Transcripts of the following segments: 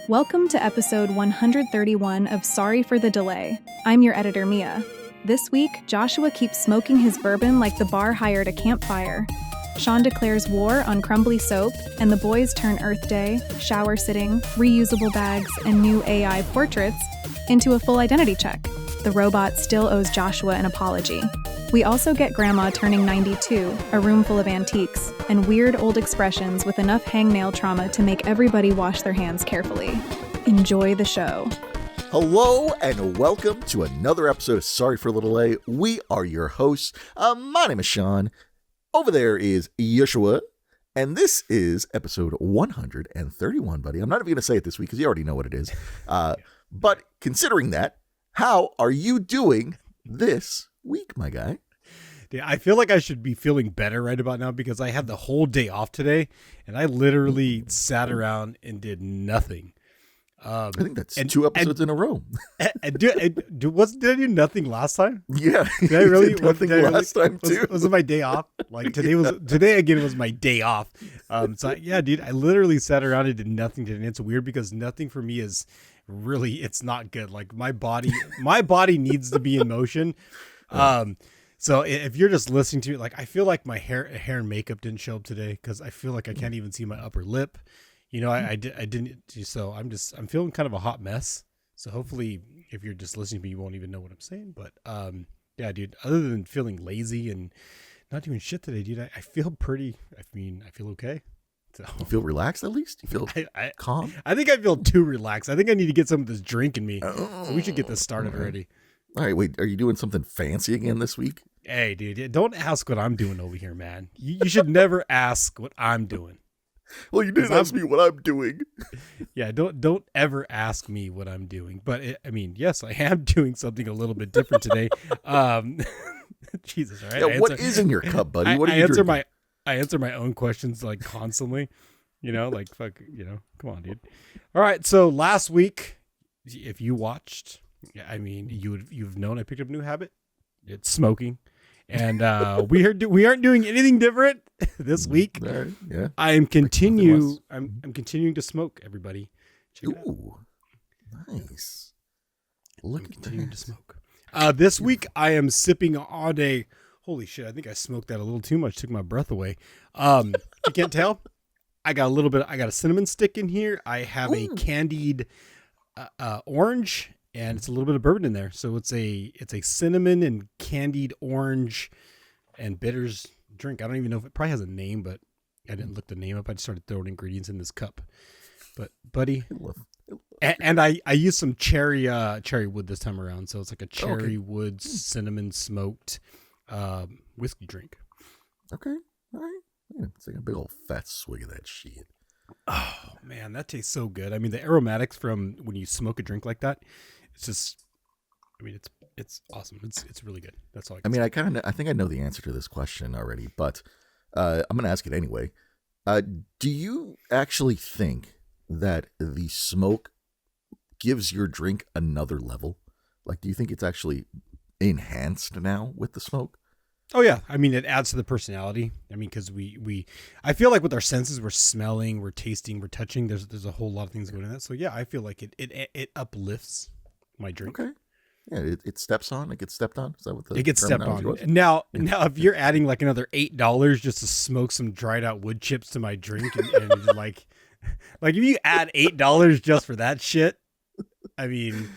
Welcome to episode 131 of Sorry for the Delay. I'm your editor, Mia. This week, Joshua keeps smoking his bourbon like the bar hired a campfire. Sean declares war on Crumbly soap, and the boys turn Earth Day, shower sitting, reusable bags, and new AI portraits into a full identity check. The robot still owes Joshua an apology. We also get Grandma turning 92, a room full of antiques, and weird old expressions with enough hangnail trauma to make everybody wash their hands carefully. Enjoy the show. Hello and welcome to another episode of Sorry for the Delay. We are your hosts. My name is Sean. Over there is Joshua, and this is episode 131, buddy. I'm not even going to say it this week because you already know what it is. But considering that, how are you doing this week, my guy? Yeah, I feel like I should be feeling better right about now because I had the whole day off today, and I literally sat around and did nothing. I think that's two episodes in a row. Did I do nothing last time? Yeah, did I really? Nothing last time too. Was it my day off? Like today again was my day off. Yeah, dude, I literally sat around and did nothing today. And it's weird because nothing for me is really, it's not good. Like my body needs to be in motion. So if you're just listening to it, like I feel like my hair and makeup didn't show up today because I feel like I can't even see my upper lip. You know, I didn't. So I'm feeling kind of a hot mess. So hopefully, if you're just listening to me, you won't even know what I'm saying. But yeah, dude. Other than feeling lazy and not doing shit today, dude, I feel pretty. I feel okay. So, you feel relaxed at least? You feel calm? I think I feel too relaxed. I think I need to get some of this drink in me. So we should get this started already. All right, wait, are you doing something fancy again this week? Hey, dude, don't ask what I'm doing over here, man. You should never ask what I'm doing. Well, you didn't ask me what I'm doing. Yeah, don't ever ask me what I'm doing. But yes, I am doing something a little bit different today. Jesus, all right. Yeah, what is in your cup, buddy? What are you drinking? I answer my own questions like constantly. You know, like fuck. You know, come on, dude. All right, so last week, if you watched. Yeah, I mean, you've known I picked up a new habit. It's smoking, and we aren't doing anything different this week. Right, yeah, I'm continuing to smoke. Everybody, check it out. Nice. Look at continuing to smoke. This week I am sipping on a. Holy shit! I think I smoked that a little too much. Took my breath away. You can't tell. I got a cinnamon stick in here. I have a candied orange. And it's a little bit of bourbon in there. So it's a cinnamon and candied orange and bitters drink. I don't even know if it probably has a name, but I didn't look the name up. I just started throwing ingredients in this cup. But buddy, and I used some cherrywood this time around. So it's like a cherrywood cinnamon smoked whiskey drink. Okay. All right. Yeah, it's like a big old fat swig of that shit. Oh man, that tastes so good. I mean, the aromatics from when you smoke a drink like that, it's just, I mean, it's awesome. It's really good. That's all I can say. I think I know the answer to this question already, but I'm going to ask it anyway. Do you actually think that the smoke gives your drink another level? Like, do you think it's actually enhanced now with the smoke? Oh yeah, I mean it adds to the personality. I mean because I feel like with our senses we're smelling, we're tasting, we're touching. There's a whole lot of things going in that. So yeah, I feel like it uplifts my drink. Okay. Yeah, it steps on. It gets stepped on. Is that what it gets stepped on? Now if you're adding like another $8 just to smoke some dried out wood chips to my drink, and like if you add $8 just for that shit, I mean,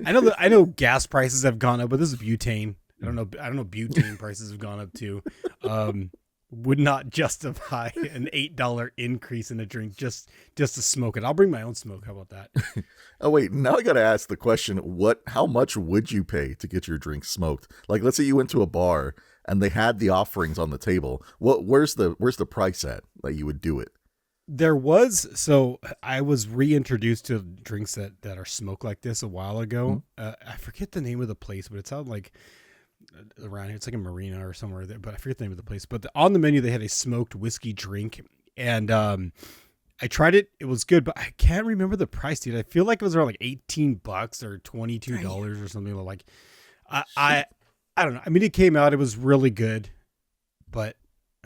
I know gas prices have gone up, but this is butane. I don't know. Butane prices have gone up too. Would not justify an $8 increase in a drink just to smoke it. I'll bring my own smoke. How about that? Oh wait, now I got to ask the question: how much would you pay to get your drink smoked? Like, let's say you went to a bar and they had the offerings on the table. Where's the price at that you would do it? So I was reintroduced to drinks that are smoked like this a while ago. I forget the name of the place, but it sounded like. Around here, it's like a marina or somewhere there, but I forget the name of the place. But on the menu, they had a smoked whiskey drink, and I tried it. It was good, but I can't remember the price, dude. I feel like it was around like $18 or $22 or something. Like, I don't know. I mean, it came out. It was really good, but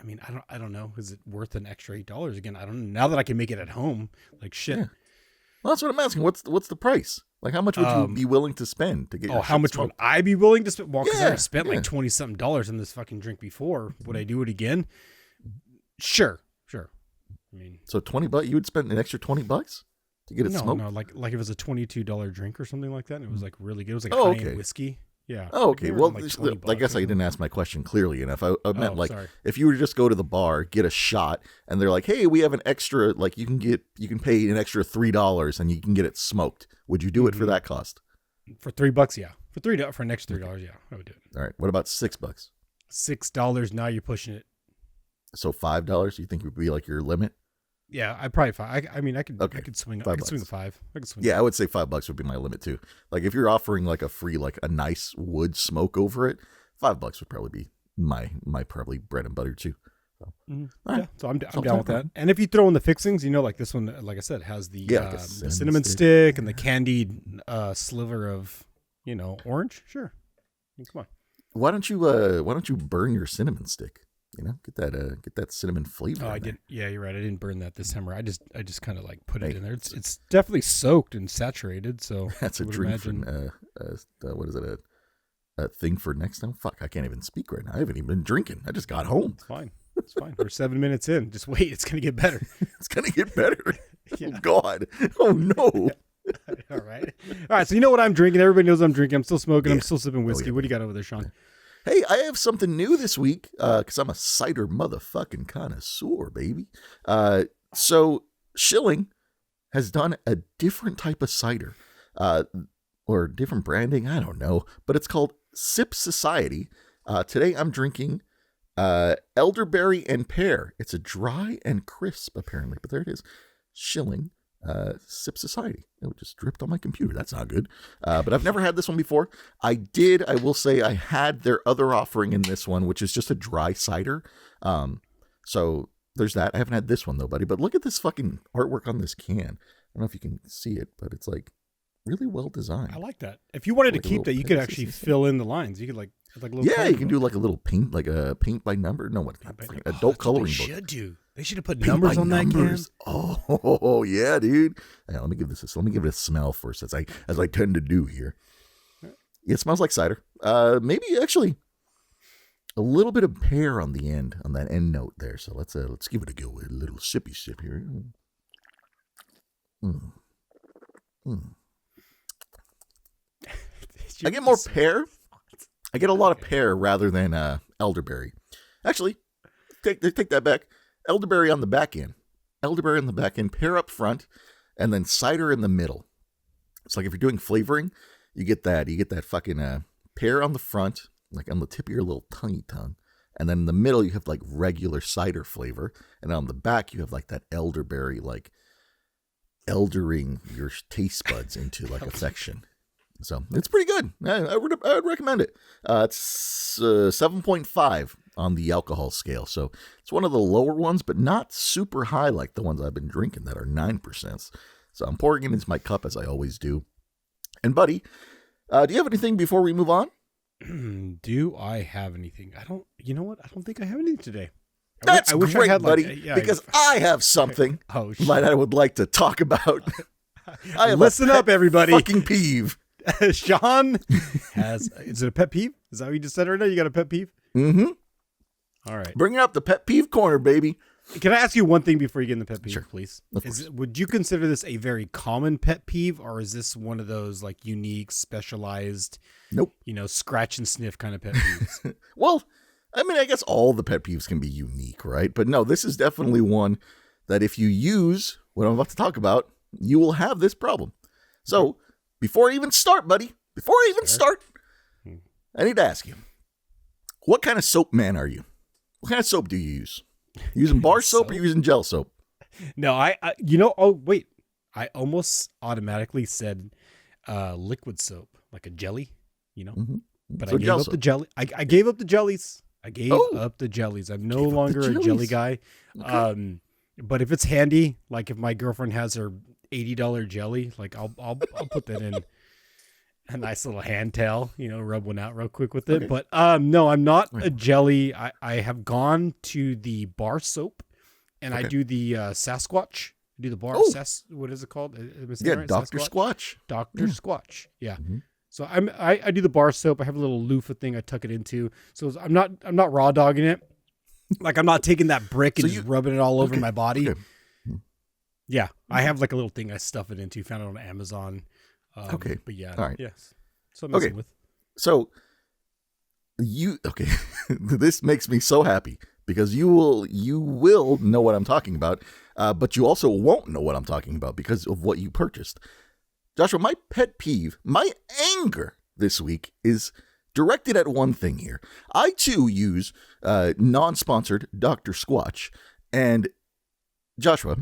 I mean, I don't know. Is it worth an extra $8 again? I don't know. Now that I can make it at home, like shit. Well, that's what I'm asking. What's the price? Like, how much would you be willing to spend to get? Oh, how much would I be willing to spend? Well, because I spent like $20-something on this fucking drink before. Would I do it again? Sure. I mean, so $20, you would spend an extra $20 to get it smoked? No, like if it was a $22 drink or something like that, and it was like really good. It was like high-end whiskey. Yeah. Oh, okay. Like Well, like I guess I didn't ask my question clearly enough. I meant sorry. if you were to just go to the bar, get a shot, and they're like, "Hey, we have an extra. Like, you can pay an extra $3 and you can get it smoked." Would you do it for that cost? For $3, yeah. For an extra $3, yeah, I would do it. All right. What about $6? $6 now, you're pushing it. So $5, you think would be like your limit? Yeah, I probably $5. I mean, I could swing. I could swing the $5. I could swing. Yeah, I would say $5 would be my limit too. Like if you're offering like a free, like a nice wood smoke over it, $5 would probably be my probably bread and butter too. So, yeah, so I'm down with that. And if you throw in the fixings, like this one, like I said, has the cinnamon stick and the candied sliver of orange. Sure, I mean, come on. Why don't you burn your cinnamon stick? Get that cinnamon flavor. Oh, I didn't. Yeah, you're right. I didn't burn that this time. I just kind of like put it in there. It's definitely soaked and saturated. So that's a drink from what is it? A thing for next time. Fuck, I can't even speak right now. I haven't even been drinking. I just got home. It's fine. We're 7 minutes in. Just wait. It's gonna get better. It's gonna get better. Yeah. Oh God. Oh no. All right. So you know what I'm drinking. Everybody knows I'm drinking. I'm still smoking. Yeah. I'm still sipping whiskey. What do you got over there, Sean? Hey, I have something new this week because I'm a cider motherfucking connoisseur, baby. So Schilling has done a different type of cider or different branding. I don't know, but it's called Sip Society. Today I'm drinking Elderberry and Pear. It's a dry and crisp, apparently, but there it is. Schilling Sip Society. It just dripped on my computer. That's not good. But I've never had this one before. I will say I had their other offering in this one, which is just a dry cider. So there's that. I haven't had this one though, buddy. But look at this fucking artwork on this can. I don't know if you can see it, but it's like really well designed. I like that. If you wanted to keep that, you could actually fill in the lines. You could like a little. Yeah, you can do like a little paint, like a paint by number. No, what? Adult coloring book. Should do. They should have put numbers on that can. Oh yeah, dude. Hang on, let me give it a smell first, as I tend to do here. It smells like cider. Maybe actually a little bit of pear on the end, on that end note there. So let's give it a go with a little sippy sip here. I get more pear. I get a lot of pear rather than elderberry. Actually, take that back. Elderberry on the back end. Pear up front, and then cider in the middle. It's like if you're doing flavoring, you get that fucking pear on the front, like on the tip of your little tongue. And then in the middle, you have like regular cider flavor. And on the back, you have like that elderberry, like eldering your taste buds into like affection. So it's pretty good. I would recommend it. It's 7.5 on the alcohol scale. So it's one of the lower ones, but not super high like the ones I've been drinking that are 9%. So I'm pouring it into my cup as I always do. And buddy, do you have anything before we move on? Do I have anything? You know what? I don't think I have anything today. That's great, buddy, because I have something that I would like to talk about. Listen up, everybody. Fucking peeve. Sean is it a pet peeve? Is that what you just said right now? You got a pet peeve? Mm-hmm. All right. Bring up the pet peeve corner, baby. Can I ask you one thing before you get in the pet peeve, sure, please? Would you consider this a very common pet peeve, or is this one of those like unique, specialized, nope, scratch and sniff kind of pet peeves? Well, I mean, I guess all the pet peeves can be unique, right? But no, this is definitely one that if you use what I'm about to talk about, you will have this problem. So before I even start, buddy, I need to ask you, what kind of soap man are you? What kind of soap do you use? You using bar soap or you using gel soap? No, I almost automatically said liquid soap, like a jelly, Mm-hmm. But so I gave up the jelly. I gave up the jellies. I'm no longer a jelly guy. Okay. But if it's handy, like if my girlfriend has her $80 jelly, like I'll put that in a nice little hand towel, rub one out real quick with it. Okay. But no, I'm not a jelly. I have gone to the bar soap, and I do the Sasquatch I do the bar. What is it called? Dr. Squatch. Dr. Squatch. Yeah. Mm-hmm. So I do the bar soap. I have a little loofah thing I tuck it into. So I'm not raw dogging it. Like I'm not taking that brick and just rubbing it all over my body. Okay. Yeah, I have like a little thing I stuff it into. Found it on Amazon. Okay. But yeah. All right. Yes. So I'm messing with. So this makes me so happy because you will know what I'm talking about, but you also won't know what I'm talking about because of what you purchased. Joshua, my pet peeve, my anger this week is directed at one thing here. I too use non-sponsored Dr. Squatch, and Joshua,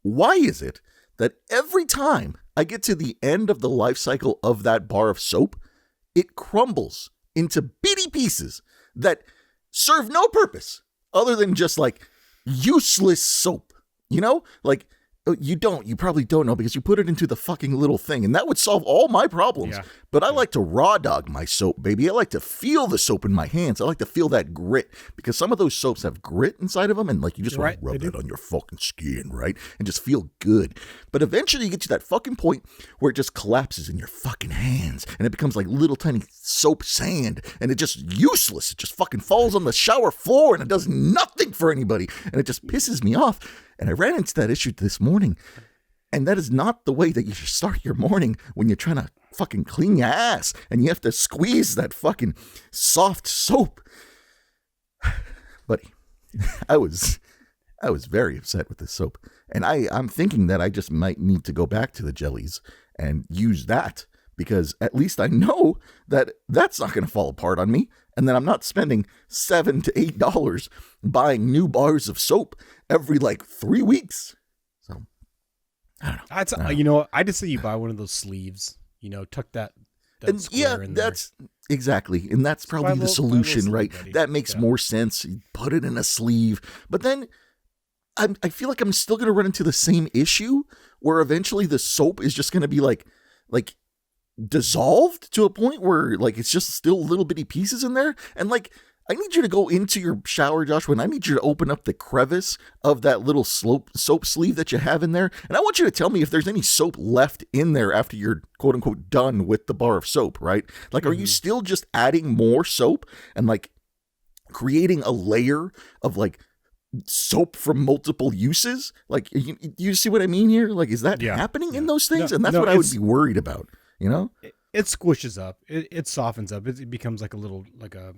why is it that every time I get to the end of the life cycle of that bar of soap, it crumbles into bitty pieces that serve no purpose other than just like useless soap, like you probably don't know because you put it into the fucking little thing and that would solve all my problems. Yeah. But I like to raw dog my soap, baby. I like to feel the soap in my hands. I like to feel that grit because some of those soaps have grit inside of them and like you just want to rub it on your fucking skin, right? And just feel good. But eventually you get to that fucking point where it just collapses in your fucking hands and it becomes like little tiny soap sand and it's just useless. It just fucking falls on the shower floor and it does nothing for anybody and it just pisses me off. And I ran into that issue this morning. And that is not the way that you should start your morning when you're trying to fucking clean your ass and you have to squeeze that fucking soft soap. Buddy, I was very upset with this soap. And I'm thinking that I just might need to go back to the jellies and use that because at least I know that that's not going to fall apart on me. And then I'm not spending $7 to $8 buying new bars of soap every like 3 weeks. So I don't know. I just say you buy one of those sleeves, tuck that and square in there. That's exactly. And that's probably the solution, right? Buddy. That makes more sense. You put it in a sleeve, but then I feel like I'm still going to run into the same issue where eventually the soap is just going to be like dissolved to a point where like it's just still little bitty pieces in there. And like I need you to go into your shower, Joshua, and I need you to open up the crevice of that little soap sleeve that you have in there. And I want you to tell me if there's any soap left in there after you're quote unquote done with the bar of soap, right? Like, are you still just adding more soap and like creating a layer of like soap from multiple uses? Like, you see what I mean here? Like, is that happening in those things? And that's what I would be worried about. It squishes up. It softens up. It becomes like a little, like a,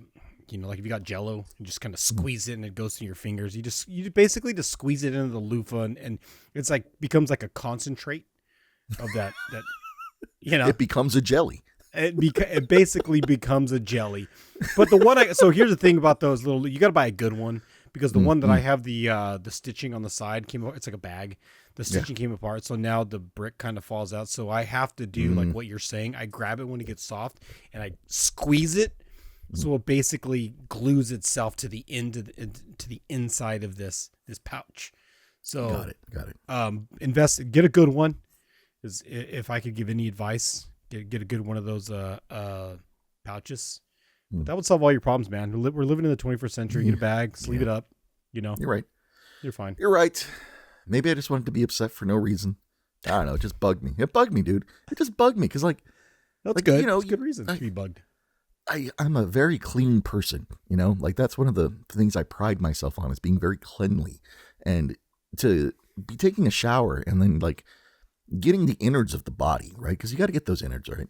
like if you got Jello, you just kind of squeeze it and it goes through your fingers. You basically just squeeze it into the loofah and it's like becomes like a concentrate of that. It becomes a jelly. It basically becomes a jelly. But so here's the thing about those little. You got to buy a good one because the one that I have the stitching on the side came. It's like a bag. The stitching came apart, so now the brick kind of falls out. So I have to do like what you're saying. I grab it when it gets soft, and I squeeze it, so it basically glues itself to the inside of this pouch. So got it. Get a good one. If I could give any advice, get a good one of those pouches. That would solve all your problems, man. We're living in the 21st century. Get a bag, sleeve it up. You're right. You're fine. You're right. Maybe I just wanted to be upset for no reason. I don't know. It just bugged me. It bugged me, dude. It just bugged me because, like, that's good. It's a good reason to be bugged. I'm a very clean person. Like that's one of the things I pride myself on is being very cleanly, and to be taking a shower and then like getting the innards of the body right because you got to get those innards right,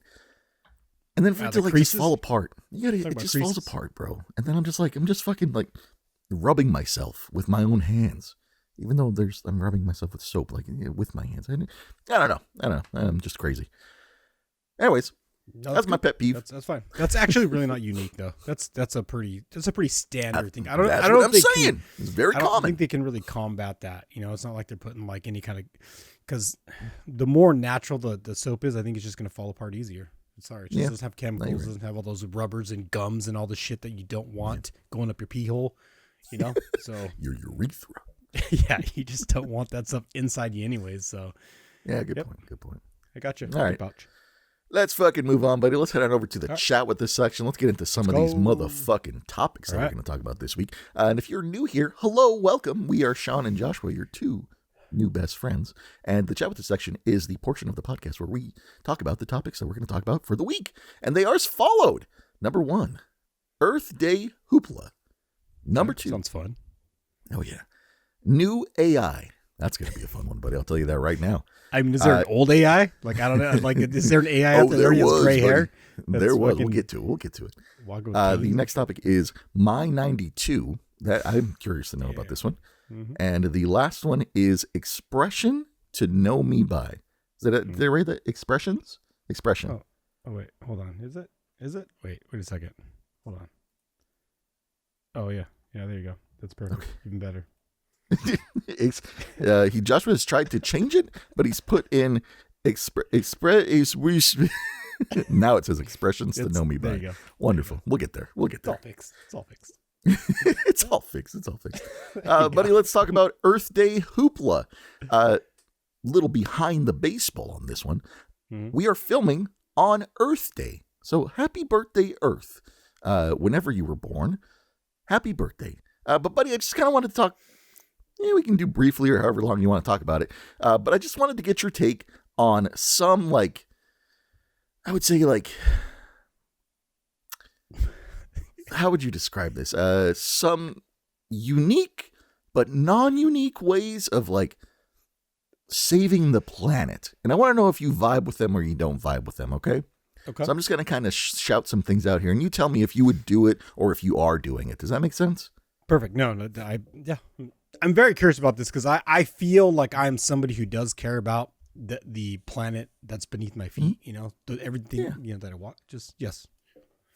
and then for it to like just fall apart. It just falls apart, bro. And then I'm just fucking like rubbing myself with my own hands. Even though I'm rubbing myself with soap, like with my hands. I don't know. I'm just crazy. Anyways, that's my pet peeve. That's fine. That's actually really not unique though. That's a pretty standard thing. I don't what I'm saying. It's very common. I don't think they can really combat that. It's not like they're putting like any kind of, because the more natural the soap is, I think it's just going to fall apart easier. Sorry, it just doesn't have chemicals, doesn't have all those rubbers and gums and all the shit that you don't want going up your pee hole. So your urethra. Yeah, you just don't want that stuff inside you anyways. So, yeah, good point. I got you. All right, pouch. Let's fucking move on, buddy. Let's head on over to the chat with this section. Let's get into some of these motherfucking topics that we're going to talk about this week. And if you're new here, hello, welcome. We are Sean and Joshua, your two new best friends. And the Chat With Us section is the portion of the podcast where we talk about the topics that we're going to talk about for the week. And they are as followed. Number 1, Earth Day Hoopla. Number 2. Sounds fun. Oh, yeah. New AI. That's going to be a fun one, buddy. I'll tell you that right now. I mean, is there an old AI? Like, I don't know. Like, is there an AI out there that already has gray hair? There was. We'll get to it. The next topic is My 92. That I'm curious to know about this one. Mm-hmm. And the last one is Expression to Know Me By. Is that did I read that? Expressions? Expression. Oh, wait. Hold on. Is it? Wait a second. Hold on. Oh, yeah. Yeah, there you go. That's perfect. Okay. Even better. Joshua has tried to change it, but he's put in now it says Expressions to Know Me By. There you go. Wonderful. We'll get there. It's all fixed. It's all fixed. Buddy, let's talk about Earth Day Hoopla. Little behind the baseball on this one. Mm-hmm. We are filming on Earth Day. So happy birthday, Earth. Whenever you were born, happy birthday. But buddy, I just kind of wanted to talk. We can do briefly or however long you want to talk about it. But I just wanted to get your take on some, like, I would say, like, how would you describe this? Some unique but non-unique ways of, like, saving the planet. And I want to know if you vibe with them or you don't vibe with them, okay? Okay. So I'm just going to kind of shout some things out here, and you tell me if you would do it or if you are doing it. Does that make sense? Perfect. No, I'm very curious about this because I feel like I'm somebody who does care about the planet that's beneath my feet, mm-hmm. Everything, that I want. Just, yes.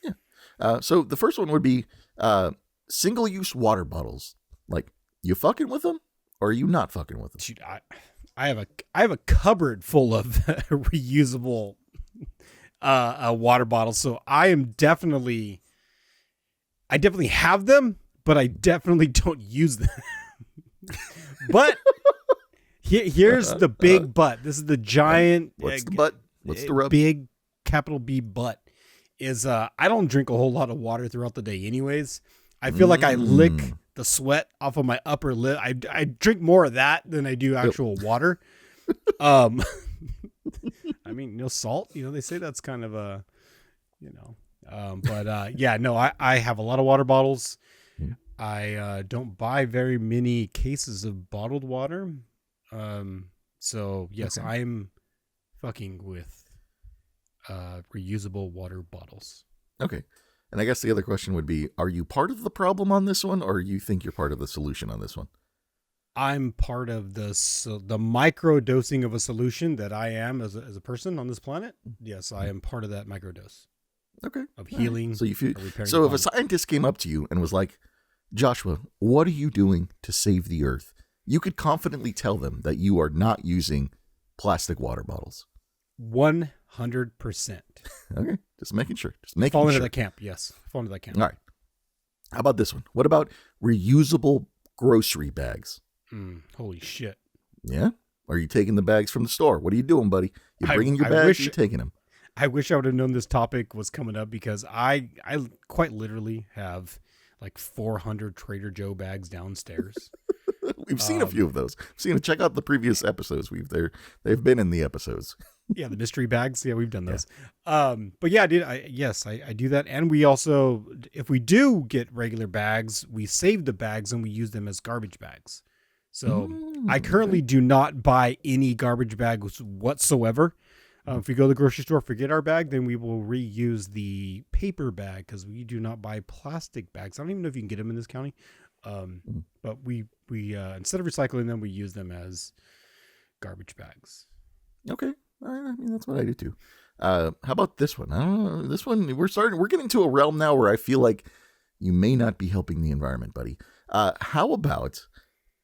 Yeah. So the first one would be single-use water bottles. Like, you fucking with them or are you not fucking with them? Shoot, I have a cupboard full of reusable water bottles. So I definitely have them, but I definitely don't use them. But here's the big but. This is the giant. What's the but? What's the rub? Big capital B but is I don't drink a whole lot of water throughout the day anyways. I feel like I lick the sweat off of my upper lip. I drink more of that than I do actual water. I mean, salt, they say that's kind of a, I have a lot of water bottles. Yeah. I don't buy very many cases of bottled water. So yes, okay. I'm fucking with reusable water bottles. Okay. And I guess the other question would be, are you part of the problem on this one, or you think you're part of the solution on this one? I'm part of the micro dosing of a solution that I am as a person on this planet. Yes, I am part of that micro dose. Okay. Of healing. So if a scientist came up to you and was like, Joshua, what are you doing to save the earth? You could confidently tell them that you are not using plastic water bottles. 100%. Okay. Just making sure. Fall into that camp. Yes. Fall into that camp. All right. How about this one? What about reusable grocery bags? Holy shit. Yeah? Are you taking the bags from the store? What are you doing, buddy? You bringing your bags or you taking them? I wish I would have known this topic was coming up because I quite literally have like 400 Trader Joe bags downstairs. We've seen a few of those. Check out the previous episodes. They've been in the episodes. Yeah, the mystery bags. Yeah, we've done those. Yeah. But yeah, dude, I do that. And we also, if we do get regular bags, we save the bags and we use them as garbage bags. So I currently do not buy any garbage bags whatsoever. If we go to the grocery store, forget our bag, then we will reuse the paper bag because we do not buy plastic bags. I don't even know if you can get them in this county. But we instead of recycling them, we use them as garbage bags. Okay. I mean, that's what I do too. How about this one? I don't know. This one, we're getting to a realm now where I feel like you may not be helping the environment, buddy. How about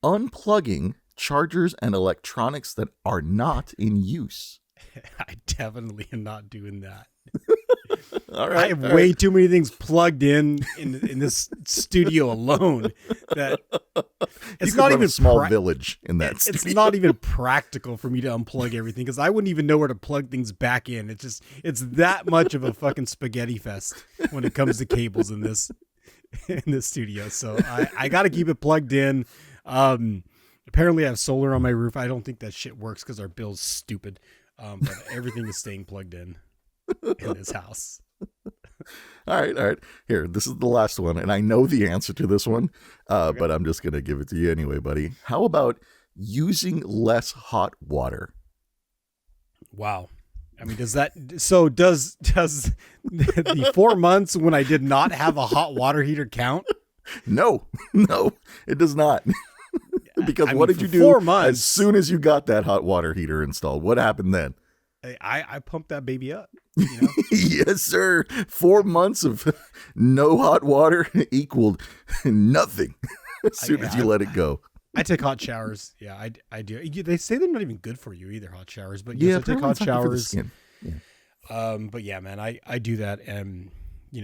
unplugging chargers and electronics that are not in use? I definitely am not doing that. All right. I have way too many things plugged in this studio alone that it's not even a small village in that studio. It's not even practical for me to unplug everything because I wouldn't even know where to plug things back in. It's that much of a fucking spaghetti fest when it comes to cables in this studio. So I got to keep it plugged in. Apparently I have solar on my roof. I don't think that shit works because our bill's stupid. But everything is staying plugged in this house. All right. Here, this is the last one, and I know the answer to this one, but I'm just going to give it to you anyway, buddy. How about using less hot water? Wow. I mean, does the 4 months when I did not have a hot water heater count? No, it does not. Because what did you do 4 months, as soon as you got that hot water heater installed? What happened then? I pumped that baby up. You know? Yes, sir. 4 months of no hot water equaled nothing as soon as you let it go. I take hot showers. Yeah, I do. They say they're not even good for you either, hot showers. But yeah, yes, I take hot showers. Yeah. But yeah, man, I do that. And,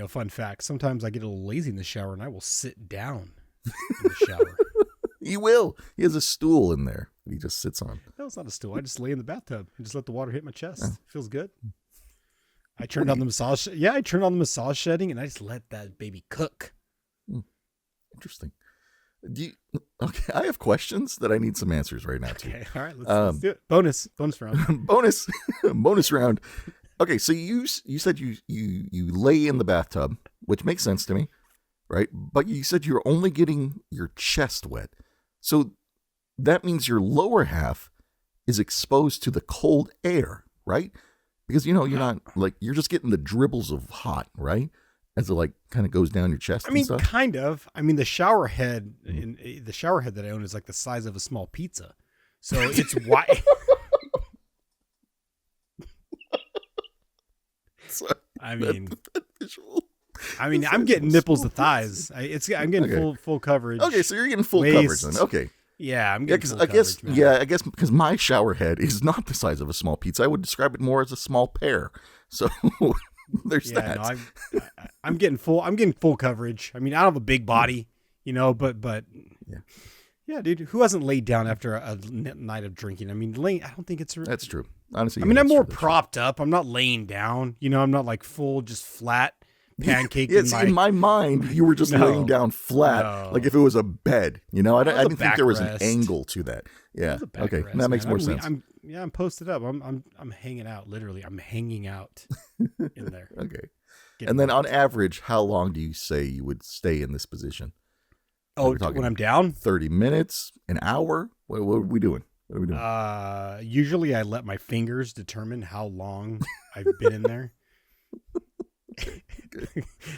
fun fact, sometimes I get a little lazy in the shower and I will sit down in the shower. He will. He has a stool in there he just sits on. No, it's not a stool. I just lay in the bathtub and just let the water hit my chest. Oh. Feels good. I turned on the massage. Yeah, I turned on the massage setting and I just let that baby cook. Interesting. Okay, I have questions that I need some answers right now too. Okay, all right, let's do it. Bonus round. bonus round. Okay, so you said you lay in the bathtub, which makes sense to me, right? But you said you're only getting your chest wet. So that means your lower half is exposed to the cold air, right? Because, you're not you're just getting the dribbles of hot, right? As it kind of goes down your chest. I mean, kind of. I mean, the shower head that I own is like the size of a small pizza. So it's wide. I mean, I'm getting nipples to thighs. I'm getting full coverage. Okay, so you're getting full coverage then. Okay. Yeah, I'm getting full coverage. Man. Yeah, I guess because my shower head is not the size of a small pizza. I would describe it more as a small pear. So there's that. No, I'm getting full coverage. I mean, I don't have a big body, but yeah, dude. Who hasn't laid down after a night of drinking? I mean, I don't think it's. That's true. Honestly, I mean, I'm more propped up. I'm not laying down. I'm not full, just flat. Pancake in my mind, you were just laying down flat, like if it was a bed. I didn't think there was an angle to that. Yeah. Okay, that makes more sense. I'm posted up. I'm hanging out. Literally, I'm hanging out in there. Okay. And then on average, how long do you say you would stay in this position? Oh, when I'm down? 30 minutes, an hour? What are we doing? What are we doing? Usually I let my fingers determine how long I've been in there.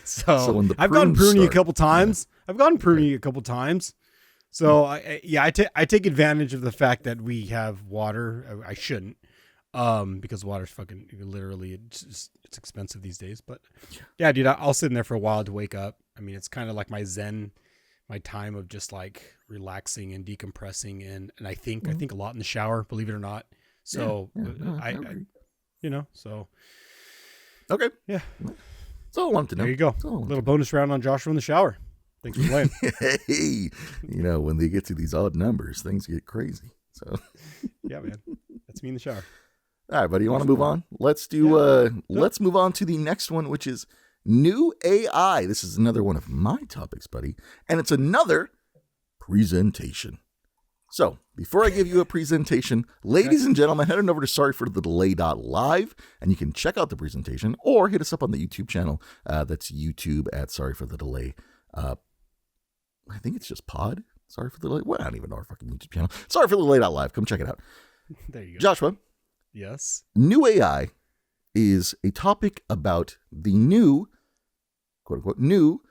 So I've gone pruning a couple times. So I take advantage of the fact that we have water. I shouldn't, because water's fucking literally it's expensive these days. But yeah, dude, I'll sit in there for a while to wake up. I mean, it's kind of like my zen, my time of just relaxing and decompressing, and I think a lot in the shower, believe it or not. So I so okay, yeah. That's all I wanted to know. There you go. A little bonus round on Joshua in the shower. Thanks for playing. Hey, when they get to these odd numbers, things get crazy. So yeah, man, that's me in the shower. All right, buddy, you want to move on? Let's move on to the next one, which is new AI. This is another one of my topics, buddy, and it's another presentation. So, before I give you a presentation, ladies and gentlemen, head on over to sorryforthedelay.live, and you can check out the presentation, or hit us up on the YouTube channel. That's YouTube at Sorry for the Delay. I think it's just pod. Sorry for the Delay. Well, I don't even know our fucking YouTube channel. Sorry for the Delay.live. Come check it out. There you go. Joshua. Yes. New AI is a topic about the new, quote unquote, new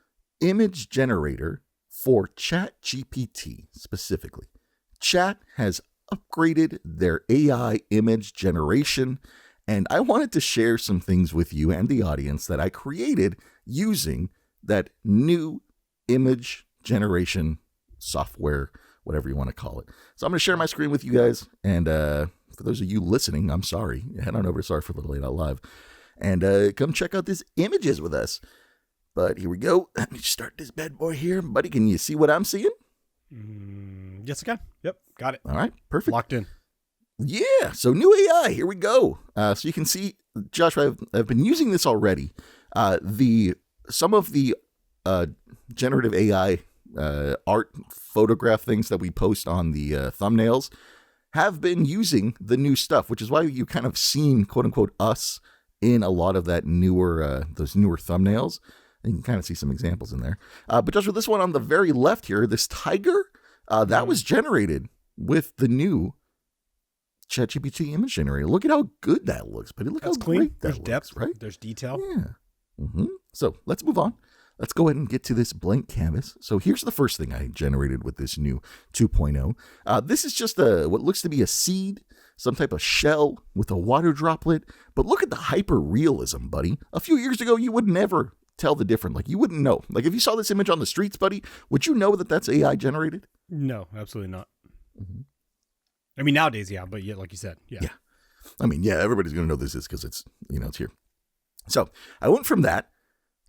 image generator for ChatGPT specifically. Chat has upgraded their AI image generation, and I wanted to share some things with you and the audience that I created using that new image generation software, whatever you want to call it. So I'm going to share my screen with you guys, and for those of you listening, I'm sorry. Head on over to sorryforthedelay.live and come check out these images with us. But here we go. Let me start this bad boy here. Buddy, can you see what I'm seeing? Yes, I can. Yep, got it. All right, perfect. Locked in. Yeah, so new AI, here we go. So you can see, Joshua, I've been using this already. Some of the generative AI art photograph things that we post on the thumbnails have been using the new stuff, which is why you kind of seen, quote unquote, us in a lot of that newer, those newer thumbnails. And you can kind of see some examples in there. But just for this one on the very left here, this tiger, that was generated with the new ChatGPT image generator. Look at how good that looks, buddy. Look how clean. great that There's looks, depth, right? There's detail. Yeah. So let's move on. Let's go ahead and get to this blank canvas. So here's the first thing I generated with this new 2.0. This is just what looks to be a seed, some type of shell with a water droplet. But look at the hyper realism, buddy. A few years ago, you would never tell the difference. Like, you wouldn't know. Like, if you saw this image on the streets, buddy, would you know that that's AI generated? No, absolutely not. I mean, nowadays, yeah, but yeah, like you said, yeah. I mean, yeah, everybody's going to know this is because it's, it's here. So I went from that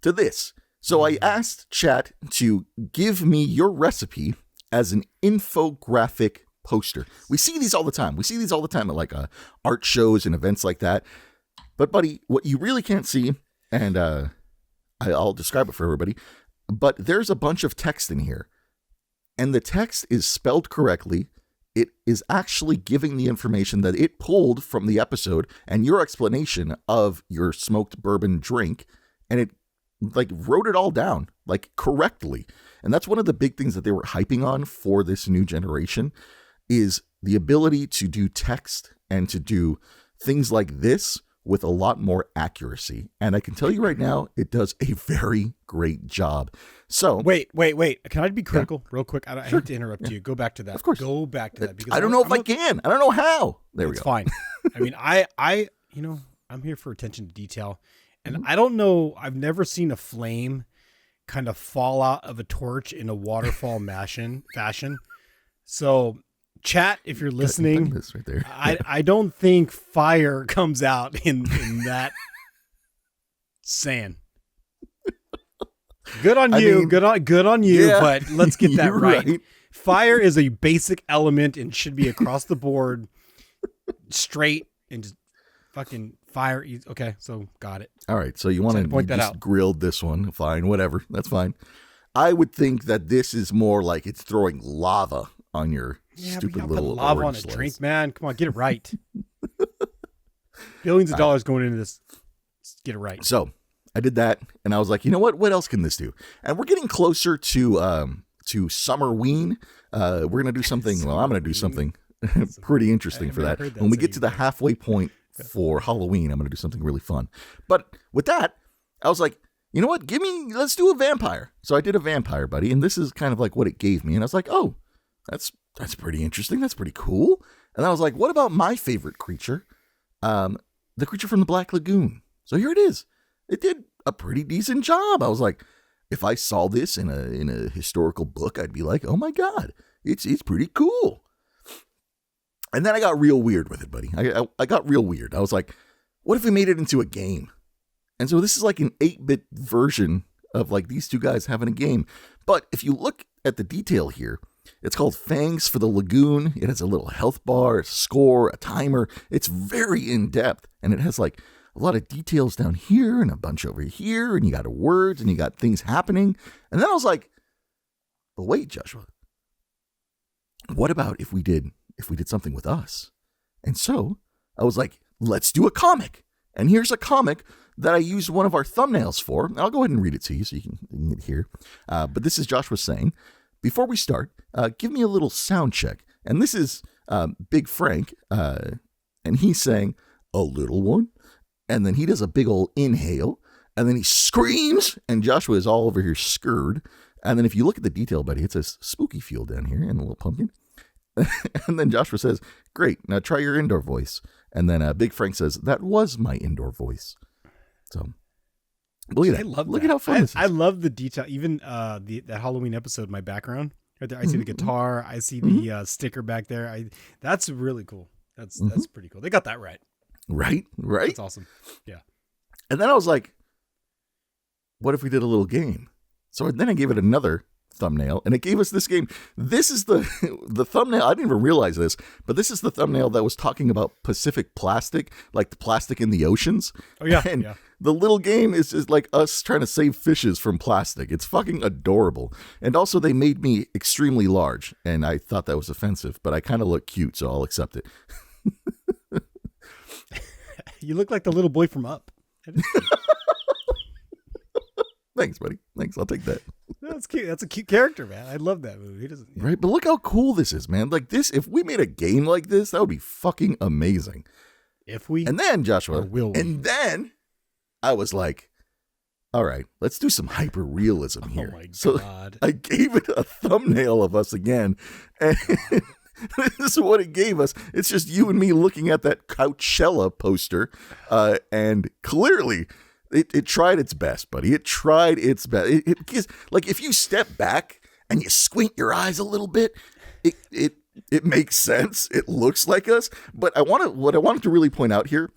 to this. So I asked Chat to give me your recipe as an infographic poster. We see these all the time. We see these all the time at like art shows and events like that. But buddy, what you really can't see, and I'll describe it for everybody, but there's a bunch of text in here. And the text is spelled correctly. It is actually giving the information that it pulled from the episode and your explanation of your smoked bourbon drink. And it like wrote it all down like correctly. And that's one of the big things that they were hyping on for this new generation is the ability to do text and to do things like this with a lot more accuracy. And I can tell you right now, it does a very great job. So wait. Can I be critical real quick? I hate to interrupt you. Go back to that. Of course. Go back to that. Because I don't know if I can. I don't know how. There we go. It's fine. I mean, I'm here for attention to detail. And I don't know, I've never seen a flame kind of fall out of a torch in a waterfall fashion. So, Chat, if you're listening, this right there. I don't think fire comes out in that sand. Good on you. mean, good on you, yeah, but let's get that right. right. Fire is a basic element and should be across the board, straight, and just fucking fire. Okay, so got it. All right, so you want to point that out. Grilled this one. Fine, whatever. That's fine. I would think that this is more like it's throwing lava on your stupid little lava on a slice. drink, man. Come on, get it right. Billions of dollars going into this. Get it right. So I did that, and I was like, you know what? What else can this do? And we're getting closer to Summerween. We're gonna do something. Well, I'm gonna do something pretty interesting for that. When we get to the halfway point for Halloween, I'm gonna do something really fun. But with that, I was like, you know what? Let's do a vampire. So I did a vampire, buddy, and this is kind of like what it gave me. And I was like, oh, that's pretty interesting. That's pretty cool. And I was like, what about my favorite creature? The creature from the Black Lagoon. So here it is. It did a pretty decent job. I was like, if I saw this in a historical book, I'd be like, oh my God, it's pretty cool. And then I got real weird with it, buddy. I got real weird. I was like, what if we made it into a game? And so this is like an 8-bit version of like these two guys having a game. But if you look at the detail here, it's called Fangs for the Lagoon. It has a little health bar, a score, a timer. It's very in-depth. And it has like a lot of details down here and a bunch over here. And you got words and you got things happening. And then I was like, but wait, Joshua, what about if we did something with us? And so I was like, let's do a comic. And here's a comic that I used one of our thumbnails for. I'll go ahead and read it to you so you can get here. But this is Joshua saying, before we start, give me a little sound check. And this is Big Frank. And he's saying, a little one. And then he does a big old inhale. And then he screams. And Joshua is all over here scared. And then if you look at the detail, buddy, it says spooky fuel down here and a little pumpkin. And then Joshua says, great, now try your indoor voice. And then Big Frank says, that was my indoor voice. So look at that. Look at how fun this is. I love the detail. Even that Halloween episode, my background right there. I see the guitar. I see the sticker back there. That's really cool. That's pretty cool. They got that right. Right. That's awesome. Yeah. And then I was like, what if we did a little game? So then I gave it another thumbnail, and it gave us this game. This is the thumbnail. I didn't even realize this, but this is the thumbnail that was talking about Pacific plastic, like the plastic in the oceans. Oh yeah. And yeah. the little game is just like us trying to save fishes from plastic. It's fucking adorable. And also they made me extremely large, and I thought that was offensive, but I kind of look cute, so I'll accept it. You look like the little boy from Up. Thanks, buddy. Thanks. I'll take that. That's cute. That's a cute character, man. I love that movie. He doesn't, Right, but look how cool this is, man. Like this, if we made a game like this, that would be fucking amazing. If we And then Joshua, will we? And then I was like, all right, let's do some hyper realism here. Oh my So God. I gave it a thumbnail of us again, and this is what it gave us. It's just you and me looking at that Coachella poster, and clearly it tried its best, buddy. It tried its best. It gives, like, if you step back and you squint your eyes a little bit, it makes sense. It looks like us. But what I wanted to really point out here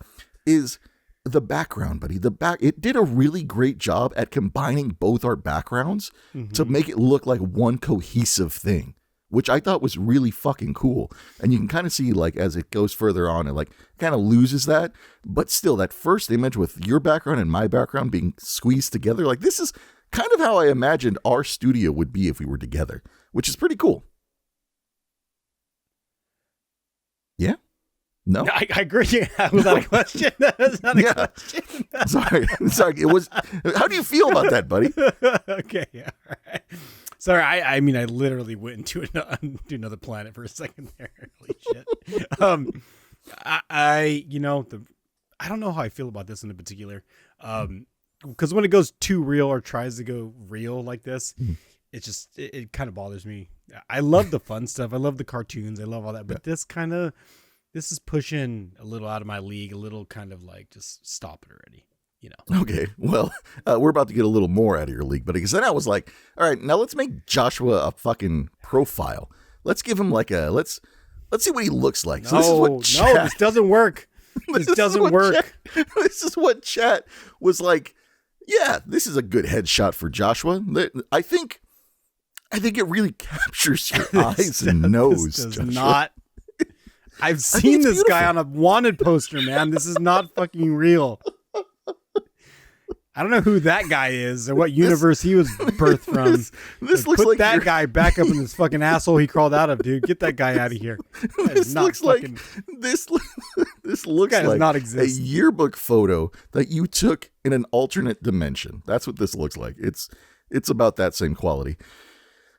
is the background, buddy. It did a really great job at combining both our backgrounds to make it look like one cohesive thing, which I thought was really fucking cool. And you can kind of see, like, as it goes further on, it like kind of loses that. But still, that first image with your background and my background being squeezed together, like, this is kind of how I imagined our studio would be if we were together, which is pretty cool. Yeah? No? I agree. Was that a question? That's not a question. Sorry. It was. How do you feel about that, buddy? Okay. Yeah. All right. Sorry. I mean, I literally went into another planet for a second there. Holy shit. I don't know how I feel about this in particular. Because when it goes too real or tries to go real like this, it just it kind of bothers me. I love the fun stuff. I love the cartoons. I love all that. But this is pushing a little out of my league, a little kind of like, just stop it already, you know? Okay. Well, we're about to get a little more out of your league, buddy. Because then I was like, all right, now let's make Joshua a fucking profile. Let's give him like let's see what he looks like. So this doesn't work. This doesn't work. This is what chat was like. Yeah, this is a good headshot for Joshua. I think it really captures your eyes and nose. This does Joshua. not. I've seen this guy on a wanted poster, man. This is not fucking real. I don't know who that guy is or what universe he was birthed from. This looks put like that guy back up in this fucking asshole he crawled out of, dude. Get that guy out of here. This looks like this looks like not a yearbook photo that you took in an alternate dimension. That's what this looks like. It's about that same quality.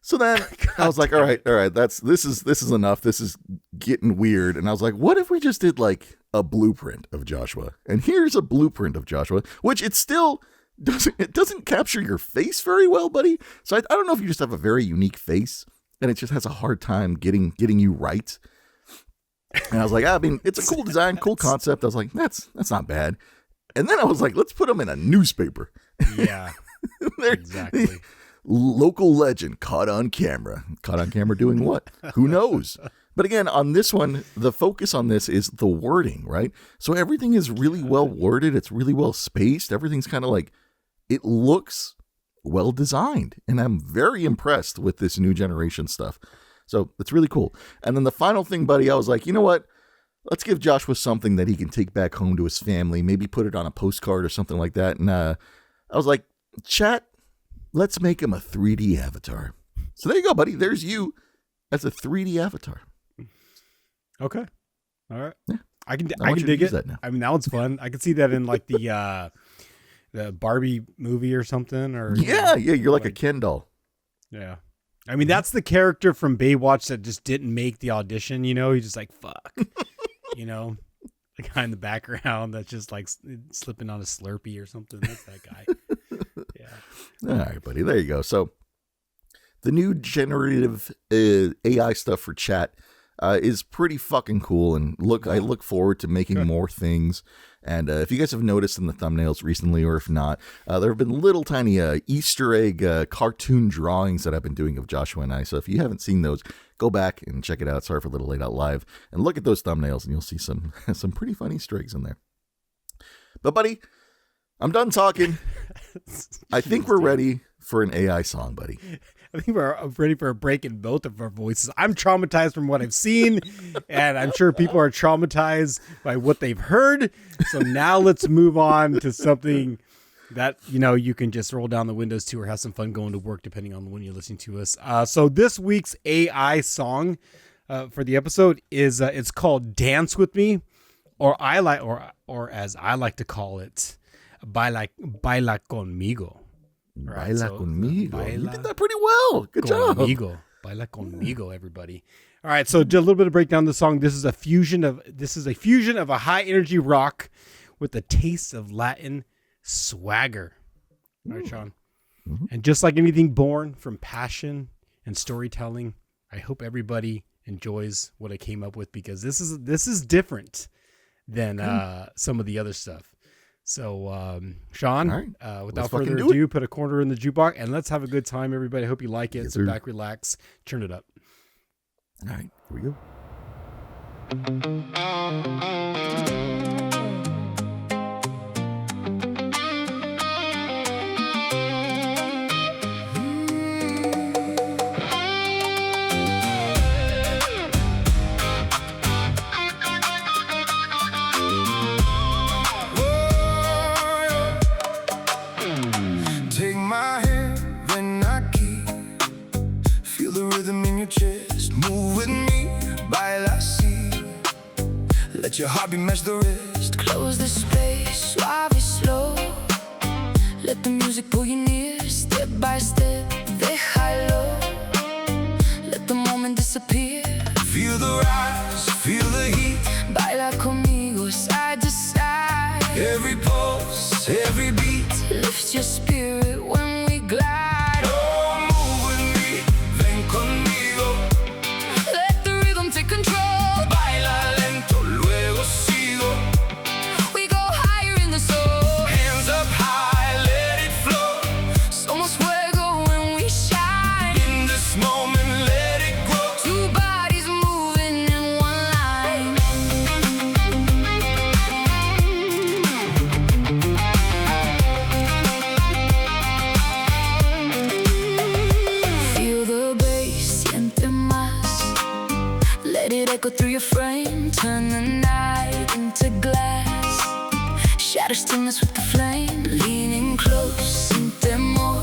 So then I was like, all right, this is enough. This is getting weird. And I was like, what if we just did like a blueprint of Joshua? And here's a blueprint of Joshua, which it still doesn't capture your face very well, buddy. So I don't know if you just have a very unique face and it just has a hard time getting you right. And I was like, I mean, it's a cool design, cool concept. I was like, that's not bad. And then I was like, let's put them in a newspaper. Yeah, exactly. Local legend caught on camera. Caught on camera doing what? Who knows? But again, on this one, the focus on this is the wording, right? So everything is really well worded. It's really well spaced. Everything's kind of like, it looks well designed. And I'm very impressed with this new generation stuff. So it's really cool. And then the final thing, buddy, I was like, you know what? Let's give Joshua something that he can take back home to his family. Maybe put it on a postcard or something like that. And I was like, chat, let's make him a 3D avatar. So there you go, buddy. There's you as a 3D avatar. Okay. All right. Yeah. I can dig it. That now. I mean, that one's fun. I can see that in like the Barbie movie or something. Or yeah. You're like a Ken doll. Yeah. I mean, that's the character from Baywatch that just didn't make the audition. You know, he's just like, fuck. You know, the guy in the background that's just like slipping on a Slurpee or something. That's that guy. Yeah. All right, buddy. There you go. So the new generative AI stuff for chat is pretty fucking cool. And I look forward to making more things. And if you guys have noticed in the thumbnails recently, or if not, there have been little tiny Easter egg cartoon drawings that I've been doing of Joshua and I. So if you haven't seen those, go back and check it out. Sorry for a little late out live, and look at those thumbnails, and you'll see some pretty funny Easter eggs in there. But buddy, I'm done talking. I think we're ready for an AI song, buddy. I think we're ready for a break in both of our voices. I'm traumatized from what I've seen, and I'm sure people are traumatized by what they've heard. So now let's move on to something that, you can just roll down the windows to or have some fun going to work, depending on when you're listening to us. So this week's AI song for the episode is it's called "Dance with Me," or as I like to call it, "Baila conmigo." Right, Baila so, conmigo. You did that pretty well. Good job. Baila conmigo, everybody. All right, so just a little bit of breakdown of the song. This is a fusion of a high energy rock with a taste of Latin swagger. All right, Sean. Mm-hmm. And just like anything born from passion and storytelling, I hope everybody enjoys what I came up with, because this is different than some of the other stuff. So, Sean, right. Without further ado, put a quarter in the jukebox and let's have a good time, everybody. I hope you like it. Sit back, relax, turn it up. All right, here we go. Let your heartbeat match the wrist. Close the space, suave slow. Let the music pull you near, step by step, déjalo. Let the moment disappear. Feel the rise, feel the heat. Baila conmigo, side to side. Every pulse, every beat lifts your spirit when we glide. Oh, move with me, ven conmigo. Let the rhythm take control. Baila lento, luego sigo. We go higher in the soul. Hands up high, let it flow. Somos fuego when we shine. In this moment, let it grow. Two bodies moving in one line. Feel the bass, siente más. Let it echo through your frame. Turn the night into glass. Shatter stillness with the flame. Leaning close, siente more.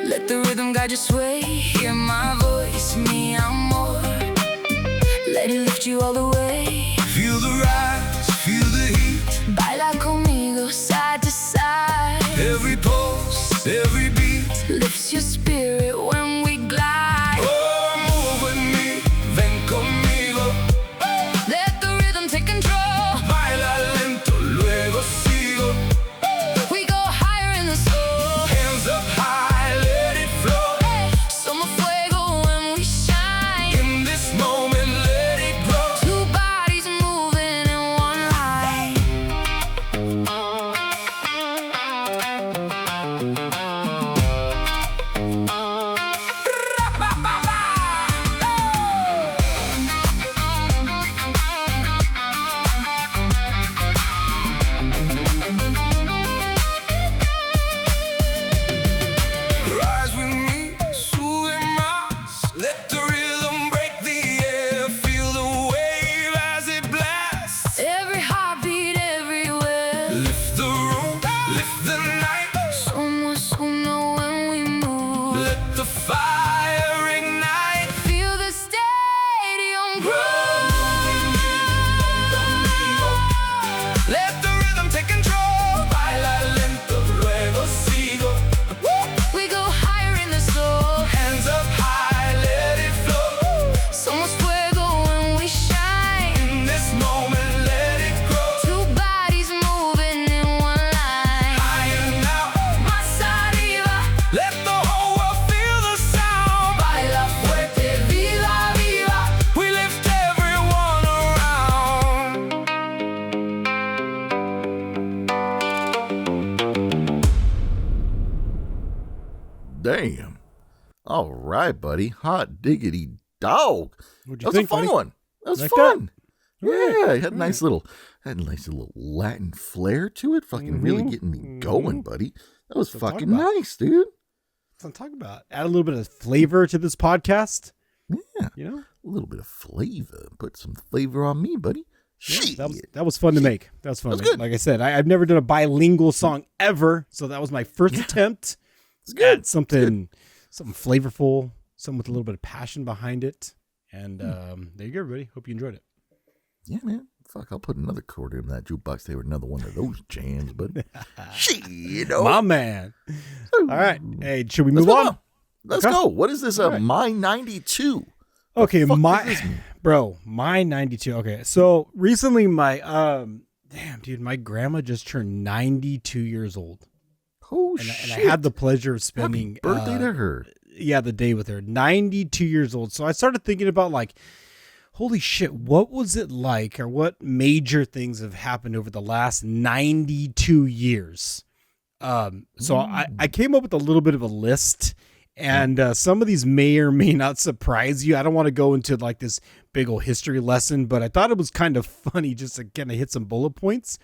Let the rhythm guide your sway. Hear my voice, mi amor. Let it lift you all the way. Feel the rise, feel the heat. Baila conmigo, side to side. Every pulse, every beat lifts your spirit when we glide. Oh, move with me, ven conmigo. Let the rhythm take control. Baila lento, luego sigo. We go higher in the soul. Hands up high, let it flow. Somos fuego when we shine. In this moment, let it grow. Two bodies moving in one line. Rise with me, sube más. Let the rhythm break the air. Feel the wave as it blasts. Every heartbeat everywhere. Lift the room, lift the night. Somos uno when we move. Let the fire ignite. Feel the stadium grow. Let the rhythm take control. Baila lento, luego sigo. We go higher in the soul. Hands up high, let it flow. Somos fuego when we shine. In this moment, let it grow. Two bodies moving in one line. Higher now, más arriba. Let the whole world feel the sound. Baila fuerte, viva, viva. We lift everyone around. Damn. All right, buddy. Hot diggity dog. What'd That you was think, a fun buddy? one. That was Like fun. that? All right. Yeah, it had a nice little Latin flair to it. Fucking really getting me going, buddy. That was That's what I'm fucking talking about. nice, dude. what I'm talking about. Add a little bit of flavor to this podcast. Yeah. You know? A little bit of flavor. Put some flavor on me, buddy. Shit. Yeah, that was fun to make. That was fun. That was good. Like I said, I've never done a bilingual song ever, so that was my first attempt. It's good. Add something flavorful, something with a little bit of passion behind it. And there you go, everybody. Hope you enjoyed it. Yeah, man. Fuck, I'll put another quarter in that jukebox. They were another one of those jams, but shit, you know. My man. All right. Hey, should we move on? Let's go. What is this? Right. My 92. Okay, my 92. Okay, so recently my my grandma just turned 92 years old. Oh and shit! I had the pleasure of spending Happy birthday to her. Yeah, the day with her. 92 years old. So I started thinking about like, holy shit, what was it like, or what major things have happened over the last 92 years? So I came up with a little bit of a list. And some of these may or may not surprise you. I don't want to go into like this big old history lesson, but I thought it was kind of funny just to kind of hit some bullet points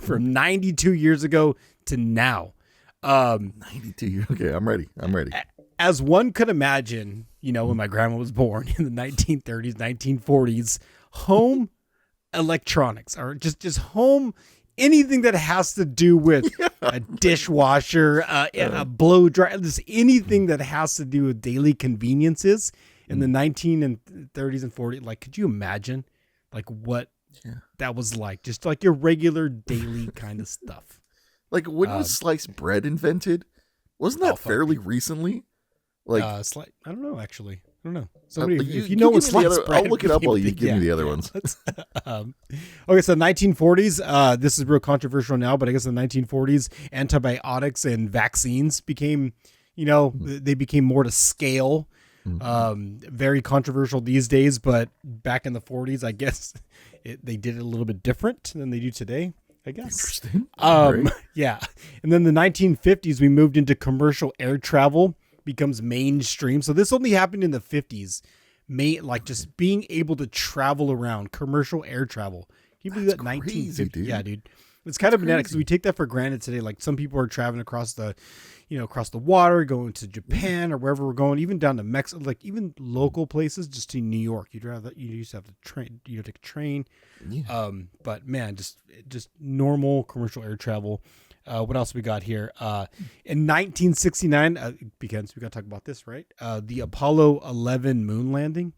from 92 years ago to now. 92 years. Okay, I'm ready. As one could imagine, you know, when my grandma was born in the 1930s, 1940s, home electronics, or just home, anything that has to do with a dishwasher, a blow dryer, just anything that has to do with daily conveniences in the 1930s and 40s. Like, could you imagine like what that was like? Just like your regular daily kind of stuff. Like, when was sliced bread invented? Wasn't that fairly recently? Like, I don't know, actually. I don't know. Somebody, if you know what sliced bread, I'll look it up while you give me the other ones. Okay, so 1940s. This is real controversial now, but I guess in the 1940s, antibiotics and vaccines became, they became more to scale. Very controversial these days, but back in the 40s, I guess they did it a little bit different than they do today. I guess. Interesting. Yeah. And then the 1950s, we moved into commercial air travel becomes mainstream. So this only happened in the 50s. Like just being able to travel around, commercial air travel. Can you believe that? 1950? Dude. Yeah, dude. It's kind of bananas because we take that for granted today. Like some people are traveling across the water, going to Japan or wherever we're going, even down to Mexico, like even local places, just to New York. You used to have to train, take a train. Yeah. But man, just normal commercial air travel. What else we got here? In 1969, because we got to talk about this, right? The Apollo 11 moon landing,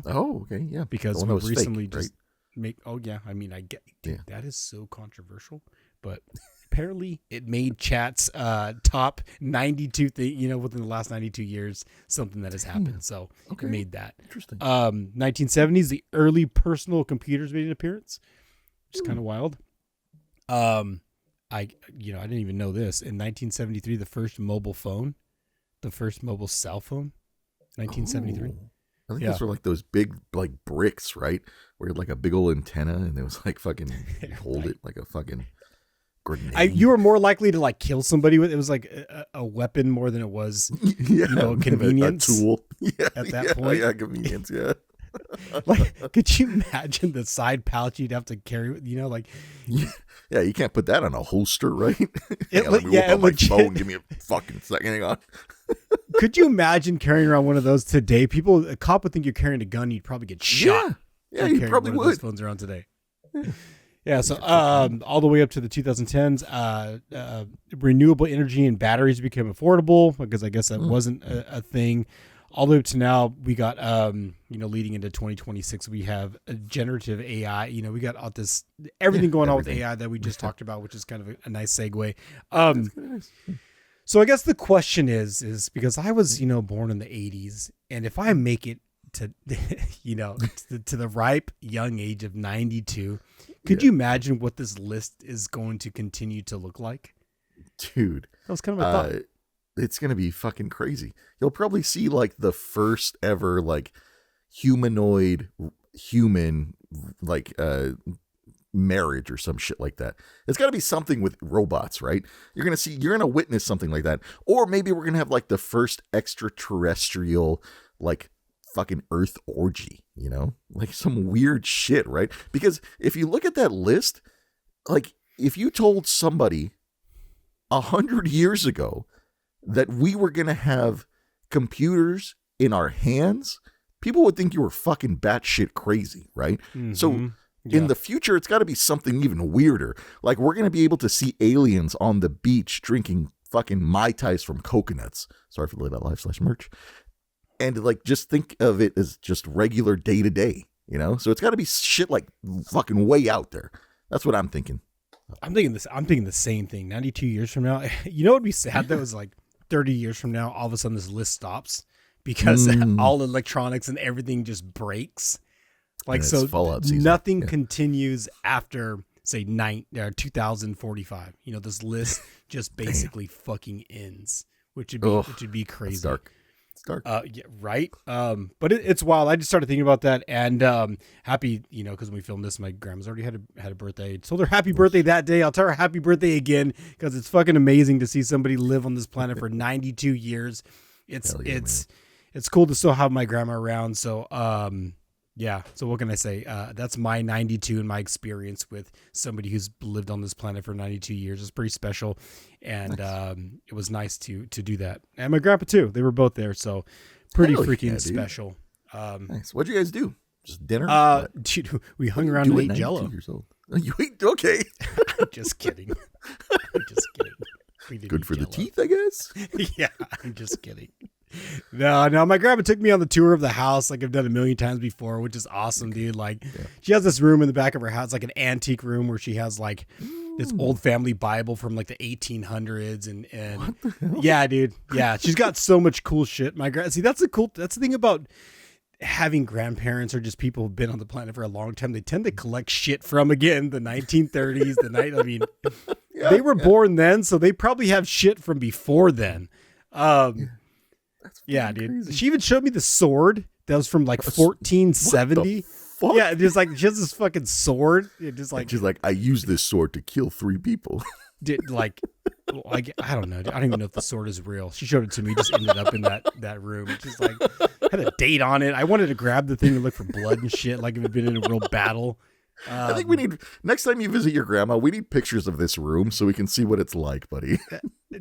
Oh, okay. Yeah. Because we recently fake, just right? I mean, I get, dude, that is so controversial, but apparently it made chat's top 92 thing, within the last 92 years, something that has happened. So it made that. Interesting. 1970s, the early personal computers made an appearance, which is kind of wild. I didn't even know this. In 1973, the first mobile cell phone, 1973. Ooh. I think those were like those big like bricks, right? Where you had like a big old antenna and it was like fucking hold it like a fucking grenade. You were more likely to like kill somebody with it. Was like a weapon more than it was, convenience. A tool. At that point. Yeah, convenience. Yeah. Like, could you imagine the side pouch you'd have to carry? Yeah, you can't put that on a holster, right? Let me whip out my phone. Give me a fucking second. Hang on. Could you imagine carrying around one of those today? A cop would think you're carrying a gun. You'd probably get shot. Yeah, you probably would. Those phones around today. Yeah, so all the way up to the 2010s, renewable energy and batteries became affordable because I guess that wasn't a thing. All the way up to now, we got, leading into 2026, we have a generative AI. We got all this, everything going on with AI that we just talked about, which is kind of a nice segue. So I guess the question is because I was, born in the 80s, and if I make it to, to the ripe young age of 92, could you imagine what this list is going to continue to look like? Dude. That was kind of my thought. It's going to be fucking crazy. You'll probably see like the first ever like humanoid human like marriage or some shit like that. It's got to be something with robots, right? You're going to witness something like that. Or maybe we're going to have like the first extraterrestrial like fucking Earth orgy, like some weird shit, right? Because if you look at that list, like if you told somebody 100 years ago that we were going to have computers in our hands, people would think you were fucking batshit crazy, right? Mm-hmm. So in the future, it's got to be something even weirder. Like, we're going to be able to see aliens on the beach drinking fucking Mai Tais from coconuts. Sorry for the Live Out Live /merch. And like, just think of it as just regular day to day, you know? So it's got to be shit like fucking way out there. That's what I'm thinking. I'm thinking the same thing. 92 years from now, you know what would be sad? That was like 30 years from now, all of a sudden this list stops because all electronics and everything just breaks. Like, yeah, so Fallout season. Nothing continues after, say, 2045. You know, this list just basically fucking ends, which would be crazy. It's dark. It's dark. Yeah, right. But it's wild. I just started thinking about that, and happy, you know, because when we filmed this, my grandma's already had a birthday. I told her happy birthday that day. I'll tell her happy birthday again because it's fucking amazing to see somebody live on this planet for 92 years. It's cool to still have my grandma around. So yeah. So what can I say? That's my 92 and my experience with somebody who's lived on this planet for 92 years. It's pretty special. And it was nice to do that. And my grandpa too. They were both there. So pretty freaking special. Nice. What'd you guys do? Just dinner? Dude, we hung around and ate Jello. Years old. You ate? Okay. Just kidding. I'm just kidding. We didn't Good eat for the Jell-O. teeth, I guess. Yeah, I'm just kidding. No, my grandma took me on the tour of the house like I've done a million times before, which is awesome, dude. Like, she has this room in the back of her house, like an antique room where she has like this old family Bible from like the 1800s, and what the hell? Yeah, dude. Yeah, she's got so much cool shit. See, that's the thing about having grandparents or just people who've been on the planet for a long time. They tend to collect shit from, again, the 1930s, they were born then, so they probably have shit from before then. Yeah, dude. Crazy. She even showed me the sword that was from like 1470. Fuck? Yeah, just like she has this fucking sword. It just like she's like, I used this sword to kill 3 people. Did like I don't know. I don't even know if the sword is real. She showed it to me. Just ended up in that room. It just like had a date on it. I wanted to grab the thing and look for blood and shit, like if it had been in a real battle. I think we need, next time you visit your grandma, we need pictures of this room so we can see what it's like, buddy.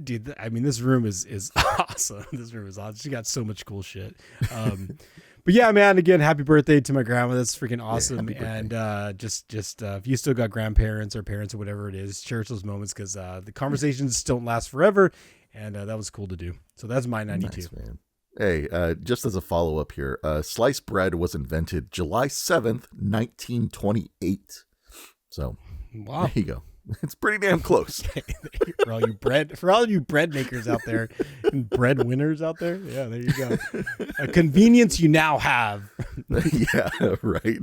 Dude, I mean, this room is awesome. This room is awesome. She got so much cool shit. But yeah, man, again, happy birthday to my grandma. That's freaking awesome. And just if you still got grandparents or parents or whatever it is, cherish those moments because the conversations don't last forever. And that was cool to do. So that's my 92. Nice, man. Hey, just as a follow-up here, sliced bread was invented July 7th, 1928. So, wow. There you go. It's pretty damn close. For all you bread makers out there and bread winners out there. Yeah, there you go. A convenience you now have. Yeah, right.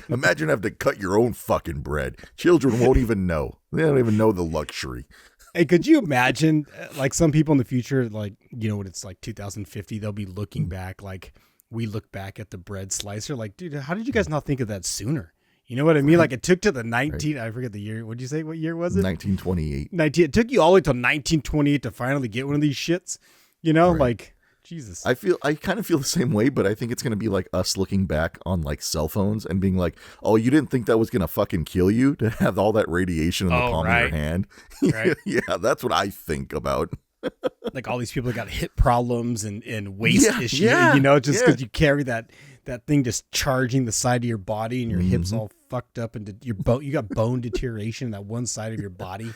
Imagine having to cut your own fucking bread. Children won't even know. They don't even know the luxury. Hey, could you imagine, like, some people in the future, like, you know, when it's like 2050, they'll be looking back, like, we look back at the bread slicer, like, dude, how did you guys not think of that sooner? You know what I mean? Like, it took to the I forget the year. What'd you say? What year was it? 1928. It took you all the way till 1928 to finally get one of these shits. You know, like, Jesus. I kind of feel the same way, but I think it's going to be like us looking back on like cell phones and being like, oh, you didn't think that was going to fucking kill you to have all that radiation in the palm of your hand? Right. Yeah, that's what I think about. Like all these people that got hip problems and waist issues, you know, just because you carry that thing just charging the side of your body and your hips all fucked up and you got bone deterioration in that one side of your body.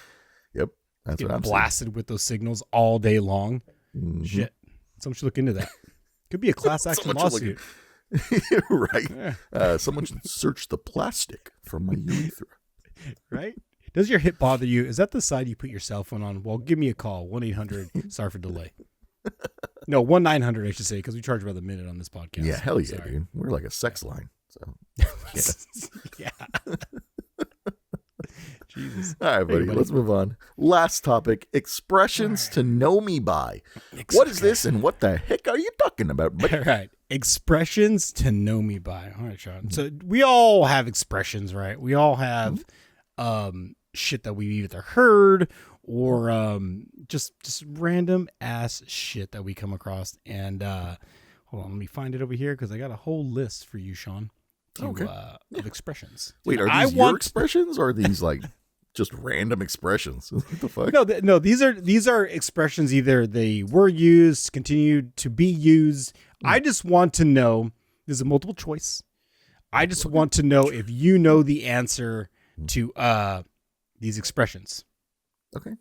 Yep. That's what I'm blasted with those signals all day long. Mm-hmm. Shit. Someone should look into that. Could be a class action lawsuit. Right. Yeah. Someone should search the plastic from my urethra. Right? Does your hip bother you? Is that the side you put your cell phone on? Well, give me a call. 1-800. Sorry for delay. No, 1-900, I should say, because we charge by the minute on this podcast. Yeah, hell yeah, dude. We're like a sex line. So, yeah. Jesus. All right, buddy. Let's move on. Last topic: expressions to know me by. What is this, and what the heck are you talking about? All right, expressions to know me by. All right, Sean. So we all have expressions, right? We all have shit that we either heard or just random ass shit that we come across. And hold on, let me find it over here because I got a whole list for you, Sean. Of expressions. Wait, are these your expressions or are these like just random expressions. What the fuck? No, these are expressions. Either they were used, continue to be used. I just want to know. There's a multiple choice. I just want to know if you know the answer to these expressions. Okay.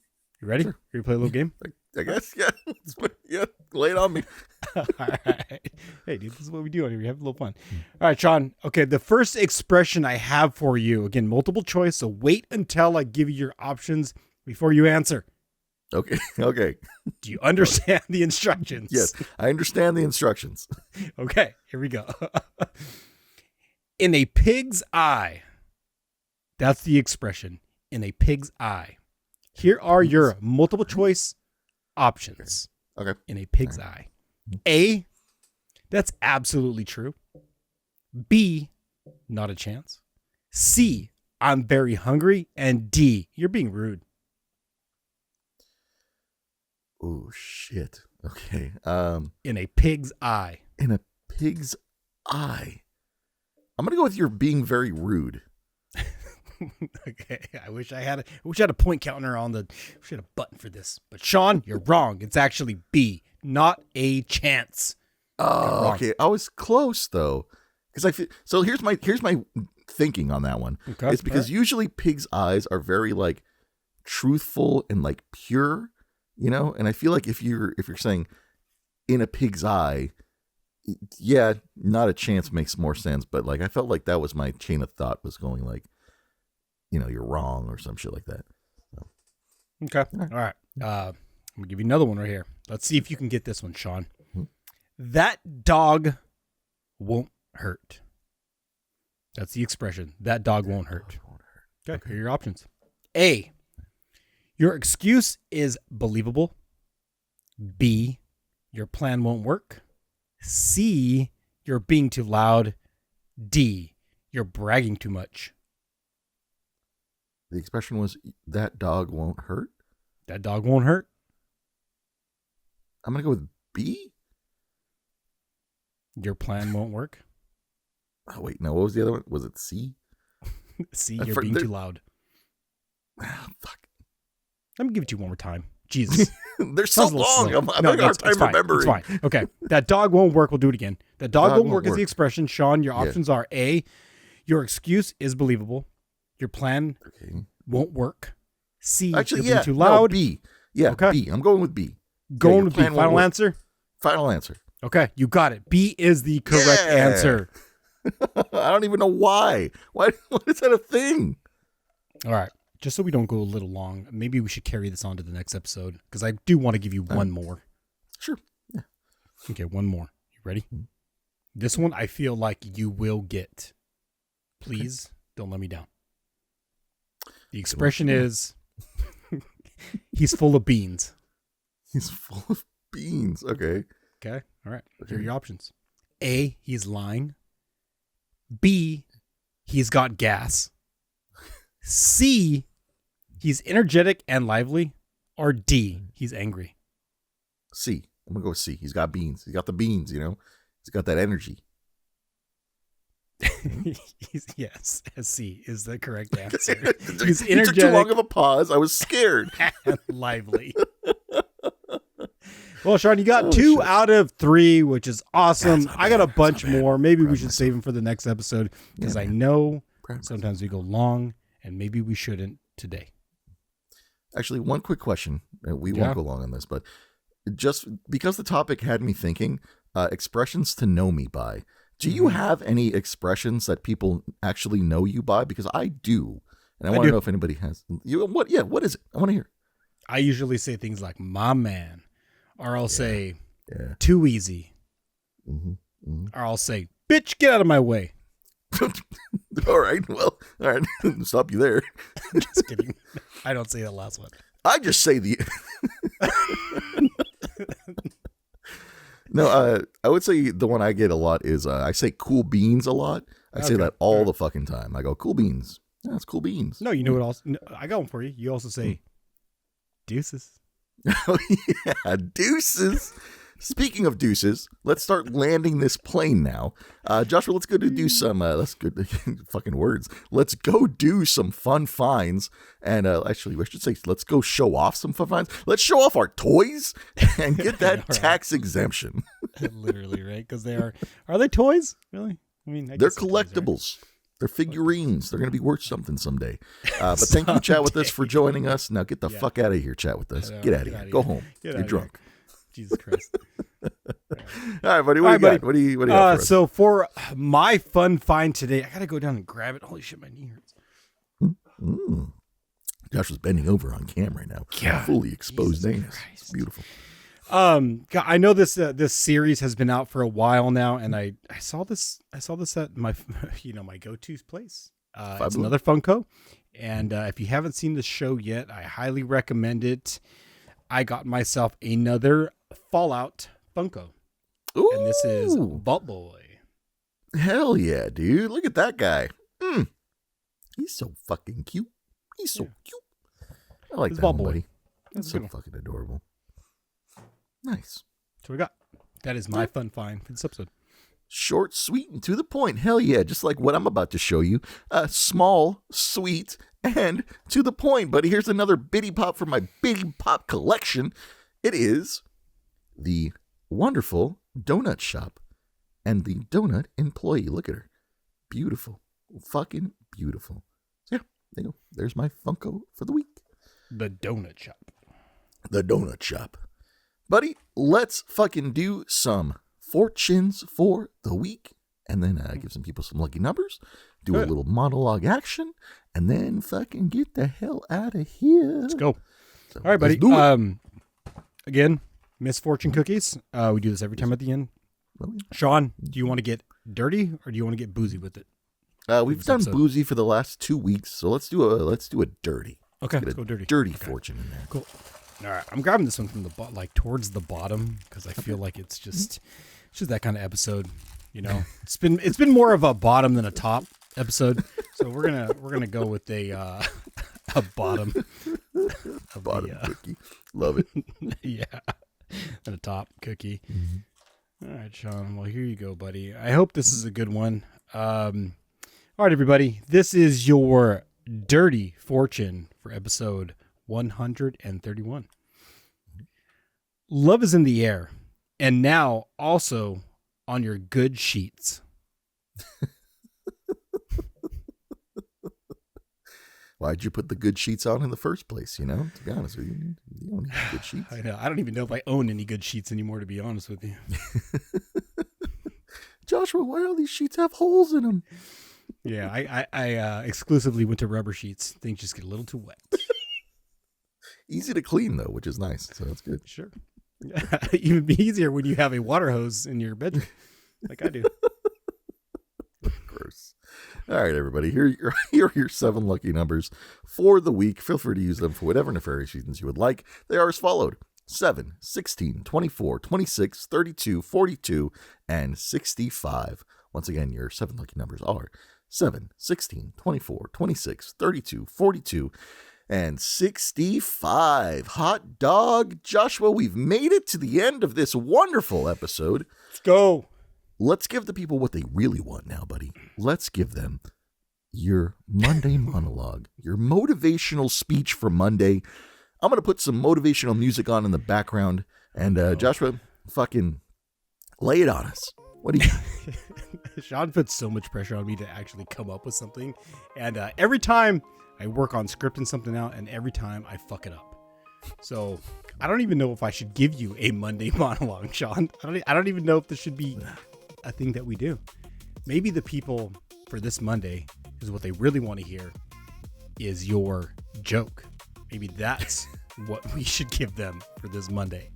You ready? Sure. You play a little game? I guess, yeah. Yeah, lay it on me. All right. Hey, dude, this is what we do on here. We have a little fun. All right, Sean. Okay, the first expression I have for you, again, multiple choice, so wait until I give you your options before you answer. Okay. Do you understand the instructions? Yes, I understand the instructions. Okay, here we go. In a pig's eye. That's the expression. In a pig's eye. Here are your multiple choice options. Okay. In a pig's eye. A, that's absolutely true. B, not a chance. C, I'm very hungry. And D, you're being rude. Oh, shit. Okay. In a pig's eye. In a pig's eye. I'm going to go with you're being very rude. Okay, I wish I had a point counter on the. I should have a button for this, but Sean, you're wrong. It's actually B, not a chance. Oh, okay. I was close though, because I feel so. Here's my thinking on that one. Okay, it's because usually pigs' eyes are very like truthful and like pure, you know. And I feel like if you're saying in a pig's eye, yeah, not a chance makes more sense. But like I felt like that was my chain of thought was going like, you know, you're wrong or some shit like that. So. Okay. All right. I'm gonna give you another one right here. Let's see if you can get this one, Sean. Mm-hmm. That dog won't hurt. That's the expression. That dog won't hurt. Okay. Here are your options. A, your excuse is believable. B, your plan won't work. C, you're being too loud. D, you're bragging too much. The expression was that dog won't hurt. That dog won't hurt. I'm gonna go with B. Your plan won't work. Oh wait, no. What was the other one? Was it C? C, you're being too loud. Oh, fuck. Let me give it to you one more time. Jesus. They're so long. I'm having a hard time remembering. It's fine. Okay. That dog won't work. We'll do it again. That dog won't work is the expression. Sean, your options are A, your excuse is believable. Your plan won't work. C, actually, you're being too loud. No, B. Yeah, okay. B. I'm going with B. Going with B. Final answer? Final answer. Okay, you got it. B is the correct answer. I don't even know why. Why is that a thing? All right. Just so we don't go a little long, maybe we should carry this on to the next episode because I do want to give you one more. Sure. Yeah. Okay, one more. You ready? Mm-hmm. This one I feel like you will get. Please don't let me down. The expression is, he's full of beans. He's full of beans. Okay. Okay. All right. Here are your options. A, he's lying. B, he's got gas. C, he's energetic and lively. Or D, he's angry. C. I'm going to go with C. He's got beans. He's got the beans, you know. He's got that energy. Yes, C is the correct answer. He's energetic. You took too long of a pause. I was scared. And lively. Well, Sean, you got 2 out of 3, which is awesome. I got a bunch more. Maybe we should save them for the next episode because I know sometimes we go long and maybe we shouldn't today. Actually, one quick question. We won't go long on this, but just because the topic had me thinking, expressions to know me by. Do you have any expressions that people actually know you by? Because I do. And I want to know if anybody has. What is it? I want to hear. I usually say things like, my man. Or I'll say, too easy. Or I'll say, bitch, get out of my way. All right. Well, all right. Stop you there. Just kidding. I don't say that last one. I just say No, I would say the one I get a lot is I say cool beans a lot. I say that all the fucking time. I go, cool beans. Yeah, it's cool beans. No, you know what else? No, I got one for you. You also say deuces. Oh, yeah, deuces. Speaking of deuces, let's start landing this plane now. Joshua, let's go do some, let's go, fucking words. Let's go do some fun finds. And actually, I should say, let's go show off some fun finds. Let's show off our toys and get that tax exemption. Literally, right? Because they are they toys? Really? I mean, they're collectibles. They're figurines. They're going to be worth something someday. But thank you, Chat With Us, for joining us. Now get the fuck out of here, Chat With Us. Get out of here. Go home. You're drunk. Jesus Christ. All right, buddy. What do you got? What do you got for us? So for my fun find today, I got to go down and grab it. Holy shit, my knee hurts. Josh was bending over on camera right now. God, fully exposed anus. It's beautiful. I know this series has been out for a while now, and I saw this at my my go-to place. It's another Funko, and if you haven't seen the show yet, I highly recommend it. I got myself another Fallout Funko. Ooh. And this is Vault Boy. Hell yeah, dude. Look at that guy. He's so fucking cute. He's so cute. I like that one, buddy. That's so fucking adorable. Nice. So we got. That is my fun find for this episode. Short, sweet, and to the point. Hell yeah, just like what I'm about to show you. Small, sweet, and to the point. But here's another Bitty Pop from my Bitty Pop collection. It is the wonderful donut shop and the donut employee. Look at her. Beautiful. Fucking beautiful. So yeah, there you go. There's my Funko for the week. The donut shop. The donut shop. Buddy, let's fucking do some fortunes for the week, and then give some people some lucky numbers, do a little monologue action, and then fucking get the hell out of here. Let's go. So, all right, buddy. Again, misfortune cookies. We do this every time at the end. Sean, do you want to get dirty or do you want to get boozy with it? We've done boozy for the last 2 weeks, so let's do a dirty. Okay, let's go dirty. Dirty fortune in there. Cool. All right, I'm grabbing this one from the towards the bottom because I feel like it's just that kind of episode. You know, it's been more of a bottom than a top episode. So we're gonna go with a bottom. A bottom cookie. Love it. Yeah, and a top cookie. Mm-hmm. All right, Sean. Well, here you go, buddy. I hope this is a good one. All right, everybody. This is your dirty fortune for episode 131. Love is in the air, and now also on your good sheets. Why'd you put the good sheets on in the first place? You know, to be honest with you, you don't need good sheets. I know. I don't even know if I own any good sheets anymore, to be honest with you. Joshua, why all these sheets have holes in them? Yeah, I exclusively went to rubber sheets. Things just get a little too wet. Easy to clean, though, which is nice. So that's good. Sure. Even be easier when you have a water hose in your bedroom, like I do. Gross. All right, everybody. Here are your 7 lucky numbers for the week. Feel free to use them for whatever nefarious reasons you would like. They are as followed: 7, 16, 24, 26, 32, 42, and 65. Once again, your 7 lucky numbers are 7, 16, 24, 26, 32, 42, and 65. Hot dog. Joshua, we've made it to the end of this wonderful episode. Let's go. Let's give the people what they really want now, buddy. Let's give them your Monday monologue, your motivational speech for Monday. I'm going to put some motivational music on in the background. And Joshua, fucking lay it on us. What do you... Sean puts so much pressure on me to actually come up with something. And every time I work on scripting something out, and every time I fuck it up. So I don't even know if I should give you a Monday monologue, Sean. I don't even know if this should be a thing that we do. Maybe the people for this Monday is what they really want to hear is your joke. Maybe that's what we should give them for this Monday.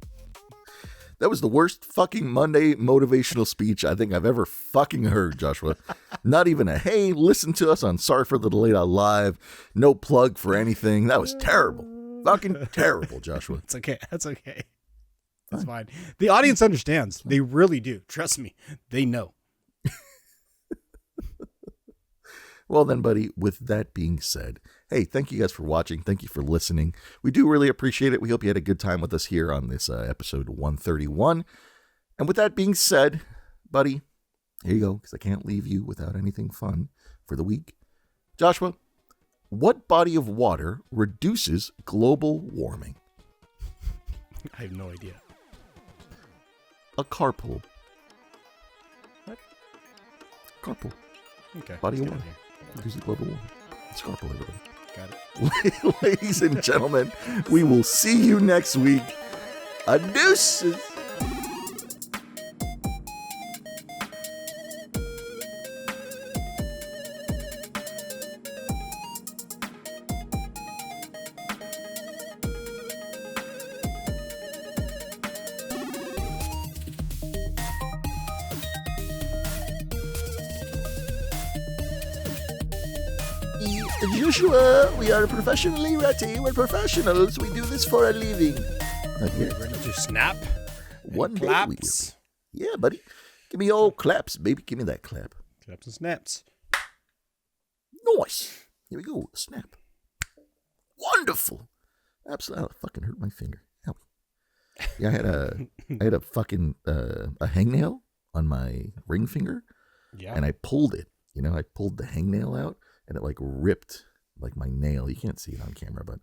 That was the worst fucking Monday motivational speech I think I've ever fucking heard, Joshua. Not even a, hey, listen to us on Sorry for the Delay Live. No plug for anything. That was terrible. Fucking terrible, Joshua. It's okay. That's okay. That's fine. The audience understands. They really do. Trust me. They know. Well then, buddy, with that being said, hey, thank you guys for watching. Thank you for listening. We do really appreciate it. We hope you had a good time with us here on this episode 131. And with that being said, buddy, here you go, because I can't leave you without anything fun for the week. Joshua, what body of water reduces global warming? I have no idea. A carpool. What? Carpool. Okay. Body of let's water. get out of here. Reduces global warming. It's carpool, everybody. Got it. Ladies and gentlemen, we will see you next week. Deuces. Joshua, we are professionally ratty. We're professionals. We do this for a living. Not yet. Ready to snap? One day we Claps. will. Yeah, buddy. Give me all claps, baby. Give me that clap. Claps and snaps. Nice. Here we go. Snap. Wonderful. Absolutely. I fucking hurt my finger. Ow. Yeah, I had a fucking a hangnail on my ring finger, Yeah. and I pulled it. You know, I pulled the hangnail out, and it like ripped like my nail. You can't see it on camera, but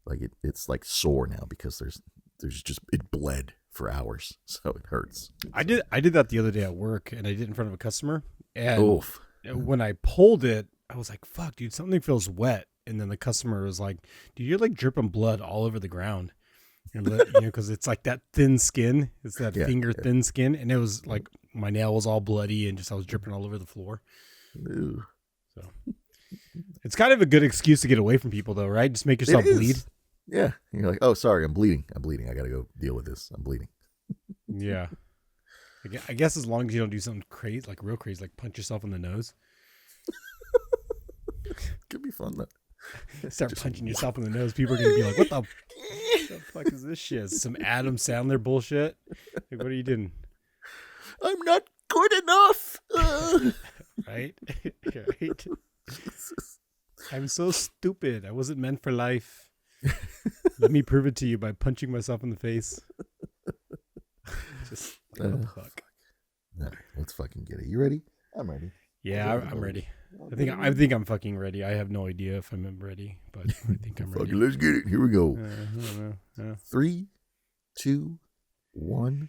like it's like sore now because there's just it bled for hours, so it hurts. I did that the other day at work, and I did it in front of a customer. And Oof. when I pulled it, I was like, "Fuck, dude, something feels wet." And then the customer was like, "Dude, you're like dripping blood all over the ground." And because it's like that thin skin. It's that finger thin skin, and it was like my nail was all bloody, and just I was dripping all over the floor. Ooh. So it's kind of a good excuse to get away from people, though, right? Just make yourself It is. bleed. Yeah. And you're like, oh, sorry, I'm bleeding. I got to go deal with this. I'm bleeding. Yeah. I guess as long as you don't do something crazy, like real crazy, like punch yourself in the nose. Could be fun, though. Start punching yourself in the nose. People are going to be like, what the fuck is this shit? Some Adam Sandler bullshit? Like, what are you doing? I'm not good enough. Right? Right? I'm so stupid. I wasn't meant for life. Let me prove it to you by punching myself in the face. Just what the fuck. All right, let's fucking get it. You ready? I'm ready. Yeah, I'm ready. I think I'm fucking ready. I have no idea if I'm ready, but I think I'm ready. Let's get it. Here we go. I don't know. 3, 2, 1.